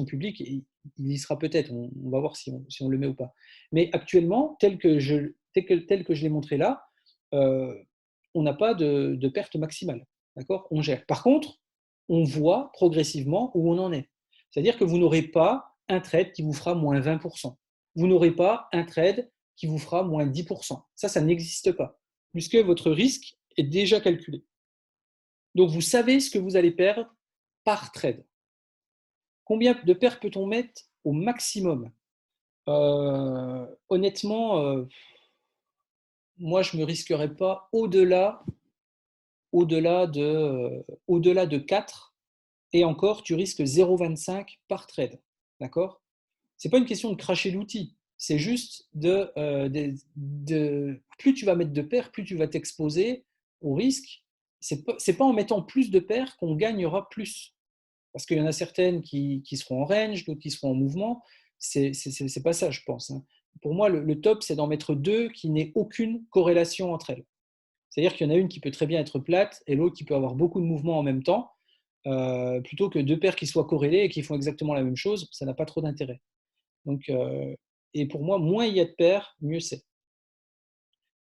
publique, et il y sera peut-être, on va voir si on le met ou pas. Mais actuellement, tel que je l'ai montré là, on n'a pas de perte maximale. D'accord? On gère. Par contre, on voit progressivement où on en est. C'est-à-dire que vous n'aurez pas un trade qui vous fera moins 20%. Vous n'aurez pas un trade qui vous fera moins 10%. Ça n'existe pas, puisque votre risque est déjà calculé. Donc, vous savez ce que vous allez perdre par trade. Combien de paires peut-on mettre au maximum? Honnêtement, moi, je ne me risquerais pas au-delà de 4. Et encore, tu risques 0,25 par trade. D'accord? Ce n'est pas une question de cracher l'outil. C'est juste plus tu vas mettre de paires, plus tu vas t'exposer au risque. Ce n'est pas en mettant plus de paires qu'on gagnera plus. Parce qu'il y en a certaines qui seront en range, d'autres qui seront en mouvement. C'est pas ça, je pense. Hein. Pour moi, le top, c'est d'en mettre 2 qui n'aient aucune corrélation entre elles. C'est-à-dire qu'il y en a une qui peut très bien être plate et l'autre qui peut avoir beaucoup de mouvements en même temps, plutôt que 2 paires qui soient corrélées et qui font exactement la même chose. Ça n'a pas trop d'intérêt. Donc, Et pour moi, moins il y a de paires, mieux c'est.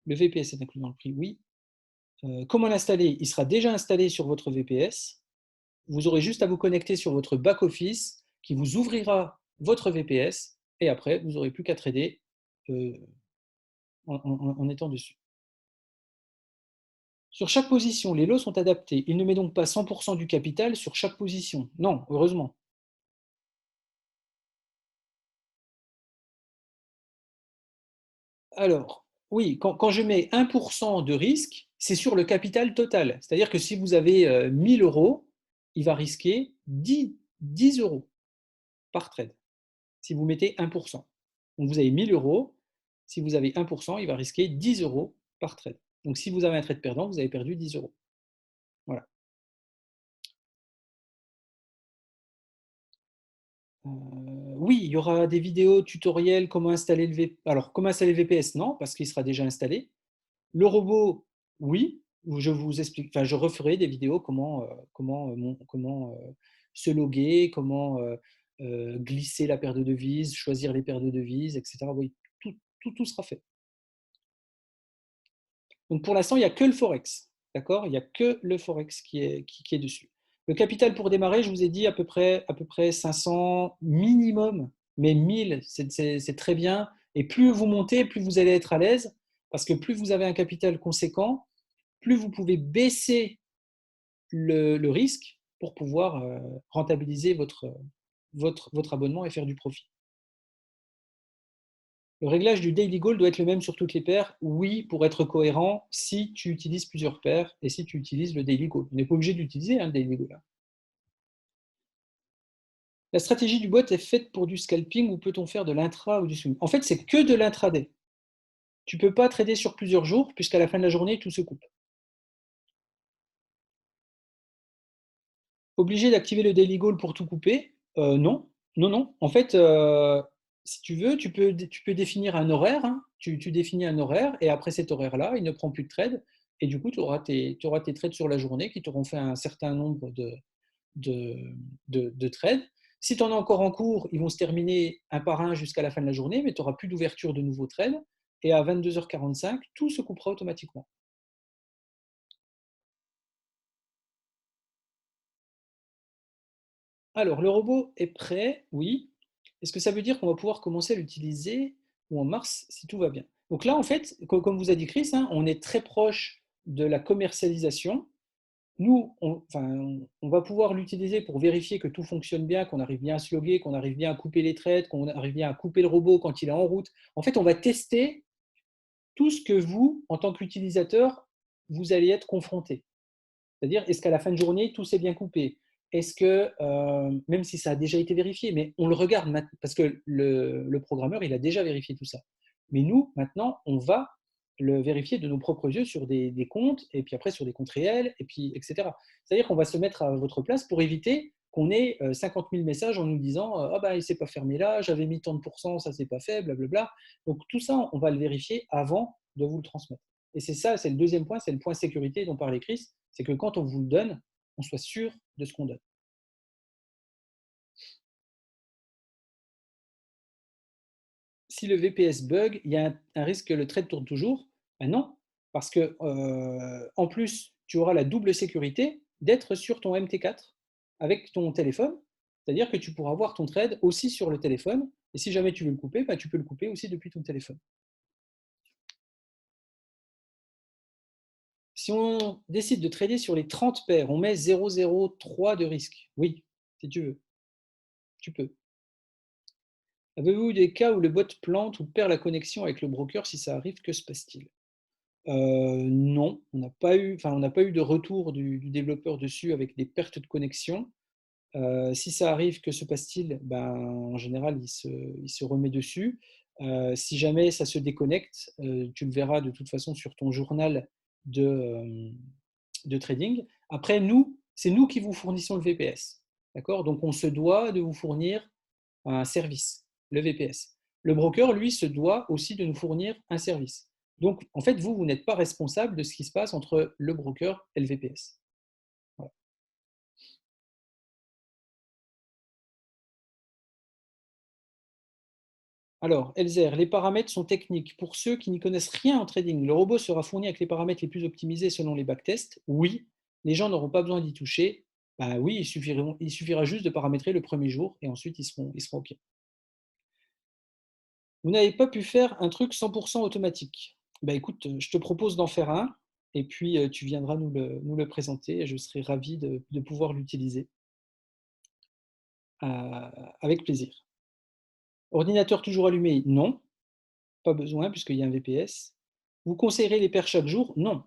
Le VPS est inclus dans le prix, oui. Comment l'installer? Il sera déjà installé sur votre VPS. Vous aurez juste à vous connecter sur votre back-office qui vous ouvrira votre VPS et après, vous n'aurez plus qu'à trader en étant dessus. Sur chaque position, les lots sont adaptés. Il ne met donc pas 100% du capital sur chaque position. Non, heureusement. Alors, oui, quand je mets 1% de risque, c'est sur le capital total. C'est-à-dire que si vous avez 1000 euros, il va risquer 10 euros par trade, si vous mettez 1%. Donc vous avez 1000 euros, si vous avez 1%, il va risquer 10 euros par trade. Donc si vous avez un trade perdant, vous avez perdu 10 euros. Voilà. Oui, il y aura des vidéos tutoriels comment installer le VPS. Alors, comment installer le VPS? Non, parce qu'il sera déjà installé. Le robot, oui, où je vous explique, enfin, je referai des vidéos comment se loguer, comment glisser la paire de devises, choisir les paires de devises, etc. Oui, tout sera fait. Donc pour l'instant, il n'y a que le Forex. D'accord? Il n'y a que le Forex qui est dessus. Le capital pour démarrer, je vous ai dit à peu près 500 minimum, mais 1000, c'est très bien. Et plus vous montez, plus vous allez être à l'aise, parce que plus vous avez un capital conséquent, plus vous pouvez baisser le risque pour pouvoir rentabiliser votre abonnement et faire du profit. Le réglage du daily goal doit être le même sur toutes les paires. Oui, pour être cohérent, si tu utilises plusieurs paires et si tu utilises le daily goal. On n'est pas obligé d'utiliser le daily goal. La stratégie du bot est faite pour du scalping ou peut-on faire de l'intra ou du swing? En fait, c'est que de l'intraday. Tu ne peux pas trader sur plusieurs jours puisqu'à la fin de la journée, tout se coupe. Obligé d'activer le daily goal pour tout couper? Non, non, non. En fait, si tu veux, tu peux définir un horaire. Hein. Tu définis un horaire et après cet horaire-là, il ne prend plus de trades. Et du coup, tu auras tes trades sur la journée qui t'auront fait un certain nombre de trades. Si tu en as encore en cours, ils vont se terminer un par un jusqu'à la fin de la journée, mais tu n'auras plus d'ouverture de nouveaux trades. Et à 22h45, tout se coupera automatiquement. Alors, le robot est prêt, oui. Est-ce que ça veut dire qu'on va pouvoir commencer à l'utiliser ou en mars si tout va bien? Donc là, en fait, comme vous a dit Chris, hein, on est très proche de la commercialisation. Nous, on va pouvoir l'utiliser pour vérifier que tout fonctionne bien, qu'on arrive bien à se loguer, qu'on arrive bien à couper les trades, qu'on arrive bien à couper le robot quand il est en route. En fait, on va tester tout ce que vous, en tant qu'utilisateur, vous allez être confronté. C'est-à-dire, est-ce qu'à la fin de journée, tout s'est bien coupé? Est-ce que, même si ça a déjà été vérifié, mais on le regarde maintenant, parce que le programmeur, il a déjà vérifié tout ça. Mais nous, maintenant, on va le vérifier de nos propres yeux sur des comptes, et puis après sur des comptes réels, et puis etc. C'est-à-dire qu'on va se mettre à votre place pour éviter qu'on ait 50 000 messages en nous disant « Ah ben, il ne s'est pas fermé là, j'avais mis tant de pourcents, ça ne s'est pas fait, blablabla ». Donc tout ça, on va le vérifier avant de vous le transmettre. Et c'est ça, c'est le deuxième point, c'est le point sécurité dont parlait Chris, c'est que quand on vous le donne, on soit sûr de ce qu'on donne. Si le VPS bug, il y a un risque que le trade tourne toujours? Ben non, parce que en plus, tu auras la double sécurité d'être sur ton MT4 avec ton téléphone, c'est-à-dire que tu pourras voir ton trade aussi sur le téléphone, et si jamais tu veux le couper, ben tu peux le couper aussi depuis ton téléphone. Si on décide de trader sur les 30 paires, on met 0,03 de risque. Oui, si tu veux. Tu peux. Avez-vous eu des cas où le bot plante ou perd la connexion avec le broker? Si ça arrive, que se passe-t-il? Non, on n'a pas eu de retour du développeur dessus avec des pertes de connexion. Si ça arrive, que se passe-t-il? Ben, en général, il se remet dessus. Si jamais ça se déconnecte, tu le verras de toute façon sur ton journal de trading. Après, c'est nous qui vous fournissons le VPS. D'accord? Donc, on se doit de vous fournir un service, le VPS. Le broker, lui, se doit aussi de nous fournir un service. Donc, en fait, vous n'êtes pas responsable de ce qui se passe entre le broker et le VPS. Voilà. Alors, Elzer, les paramètres sont techniques. Pour ceux qui n'y connaissent rien en trading, le robot sera fourni avec les paramètres les plus optimisés selon les backtests. Oui, les gens n'auront pas besoin d'y toucher. Ben oui, il suffira juste de paramétrer le premier jour et ensuite ils seront OK. Vous n'avez pas pu faire un truc 100% automatique. Ben écoute, je te propose d'en faire un et puis tu viendras nous le présenter et je serai ravi de pouvoir l'utiliser avec plaisir. Ordinateur toujours allumé? Non. Pas besoin puisqu'il y a un VPS. Vous conseillerez les paires chaque jour? Non.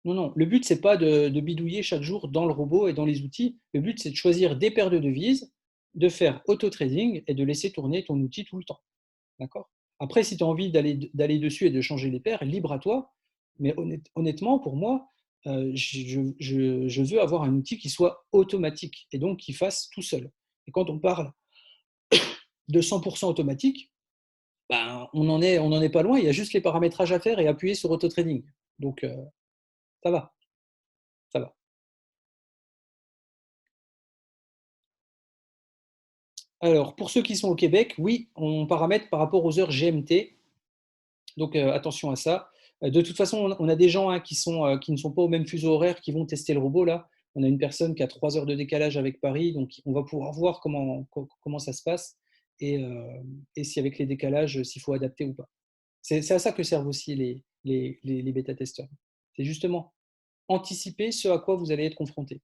Non, non. Le but, ce n'est pas de bidouiller chaque jour dans le robot et dans les outils. Le but, c'est de choisir des paires de devises, de faire auto-trading et de laisser tourner ton outil tout le temps. D'accord? Après, si tu as envie d'aller dessus et de changer les paires, libre à toi. Mais honnêtement, pour moi, je veux avoir un outil qui soit automatique et donc qui fasse tout seul. Et quand on parle de 100% automatique, ben, on n'en est pas loin. Il y a juste les paramétrages à faire et appuyer sur auto-trading. Donc, ça va. Ça va. Alors, pour ceux qui sont au Québec, oui, on paramètre par rapport aux heures GMT. Donc, attention à ça. De toute façon, on a des gens qui ne sont pas au même fuseau horaire qui vont tester le robot. Là, on a une personne qui a 3 heures de décalage avec Paris. Donc, on va pouvoir voir comment ça se passe et si avec les décalages, s'il faut adapter ou pas. C'est à ça que servent aussi les bêta-testeurs. C'est justement anticiper ce à quoi vous allez être confronté.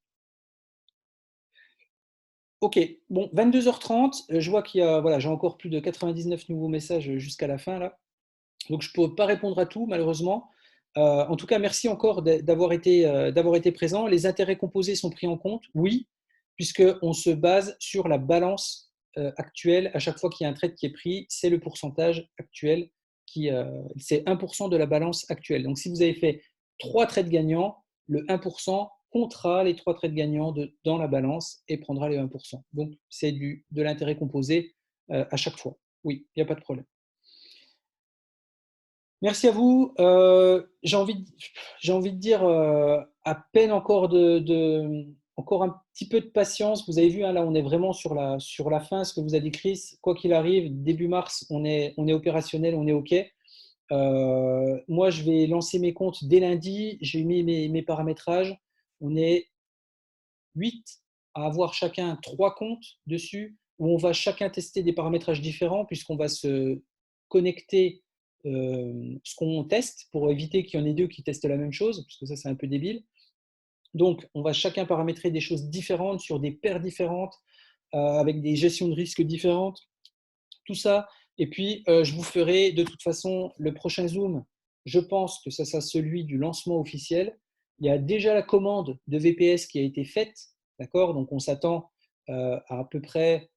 Ok, bon, 22h30, je vois qu'il y a, voilà, j'ai encore plus de 99 nouveaux messages jusqu'à la fin là. Donc je ne peux pas répondre à tout malheureusement. En tout cas, merci encore d'avoir été présent. Les intérêts composés sont pris en compte, oui, puisqu'on se base sur la balance actuelle. À chaque fois qu'il y a un trade qui est pris, c'est le pourcentage actuel, c'est 1% de la balance actuelle. Donc si vous avez fait 3 trades gagnants, le 1% comptera les 3 trades gagnants dans la balance et prendra les 1%. Donc c'est de l'intérêt composé à chaque fois. Oui, il n'y a pas de problème. Merci à vous. J'ai envie de dire à peine encore encore un petit peu de patience. Vous avez vu, hein, là, on est vraiment sur la fin, ce que vous a dit Chris. Quoi qu'il arrive, début mars, on est opérationnel, on est OK. Moi, je vais lancer mes comptes dès lundi. J'ai mis mes paramétrages. On est 8 à avoir chacun 3 comptes dessus, où on va chacun tester des paramétrages différents, puisqu'on va se connecter ce qu'on teste pour éviter qu'il y en ait deux qui testent la même chose, parce que ça, c'est un peu débile. Donc, on va chacun paramétrer des choses différentes sur des paires différentes, avec des gestions de risques différentes, tout ça. Et puis, je vous ferai de toute façon le prochain Zoom. Je pense que ça sera celui du lancement officiel. Il y a déjà la commande de VPS qui a été faite, d'accord? Donc, on s'attend à peu près,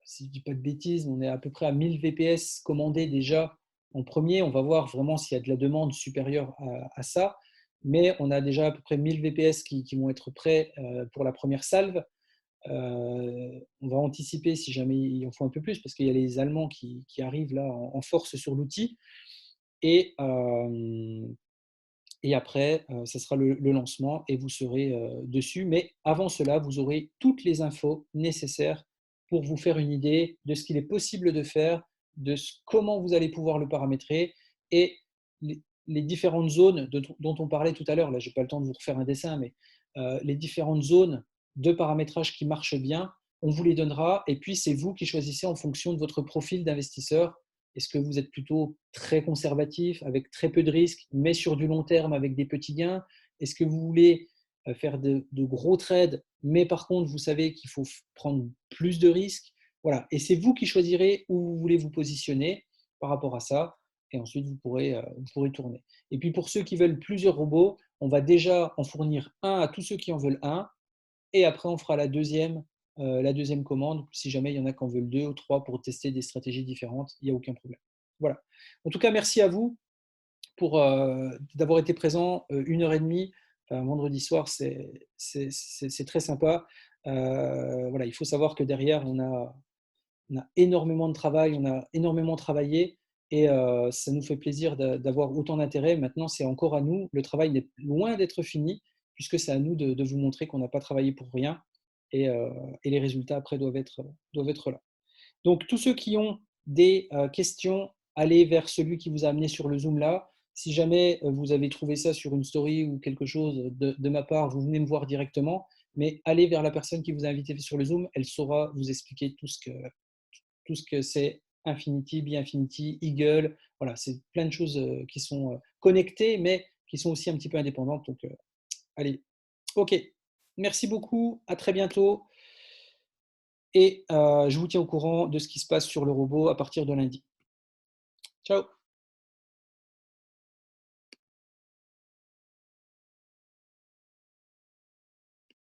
si je ne dis pas de bêtises, on est à peu près à 1000 VPS commandés déjà en premier. On va voir vraiment s'il y a de la demande supérieure à ça. Mais on a déjà à peu près 1000 VPS qui vont être prêts pour la première salve. On va anticiper si jamais il en faut un peu plus, parce qu'il y a les Allemands qui arrivent là en force sur l'outil. Et après, ce sera le lancement et vous serez dessus. Mais avant cela, vous aurez toutes les infos nécessaires pour vous faire une idée de ce qu'il est possible de faire, comment vous allez pouvoir le paramétrer et les différentes zones dont on parlait tout à l'heure. Là, je n'ai pas le temps de vous refaire un dessin, mais les différentes zones de paramétrage qui marchent bien, on vous les donnera. Et puis, c'est vous qui choisissez en fonction de votre profil d'investisseur. Est-ce que vous êtes plutôt très conservatif, avec très peu de risques, mais sur du long terme avec des petits gains? Est-ce que vous voulez faire de gros trades, mais par contre, vous savez qu'il faut prendre plus de risques? Voilà. Et c'est vous qui choisirez où vous voulez vous positionner par rapport à ça. Et ensuite, vous pourrez tourner. Et puis, pour ceux qui veulent plusieurs robots, on va déjà en fournir un à tous ceux qui en veulent un. Et après, on fera la deuxième commande. Si jamais il y en a qui en veulent 2 ou 3 pour tester des stratégies différentes, il n'y a aucun problème. Voilà. En tout cas, merci à vous d'avoir été présent 1h30. Vendredi soir, c'est très sympa. Voilà, il faut savoir que derrière, on a énormément de travail, on a énormément travaillé et ça nous fait plaisir d'avoir autant d'intérêt. Maintenant, c'est encore à nous. Le travail est loin d'être fini, puisque c'est à nous de vous montrer qu'on n'a pas travaillé pour rien et les résultats après doivent être là. Donc, tous ceux qui ont des questions, allez vers celui qui vous a amené sur le Zoom là. Si jamais vous avez trouvé ça sur une story ou quelque chose de ma part, vous venez me voir directement. Mais allez vers la personne qui vous a invité sur le Zoom. Elle saura vous expliquer tout ce que c'est Infinity, Be-Infinity, Eagle. Voilà, c'est plein de choses qui sont connectées, mais qui sont aussi un petit peu indépendantes. Donc, allez, ok. Merci beaucoup. À très bientôt. Et je vous tiens au courant de ce qui se passe sur le robot à partir de lundi. Ciao.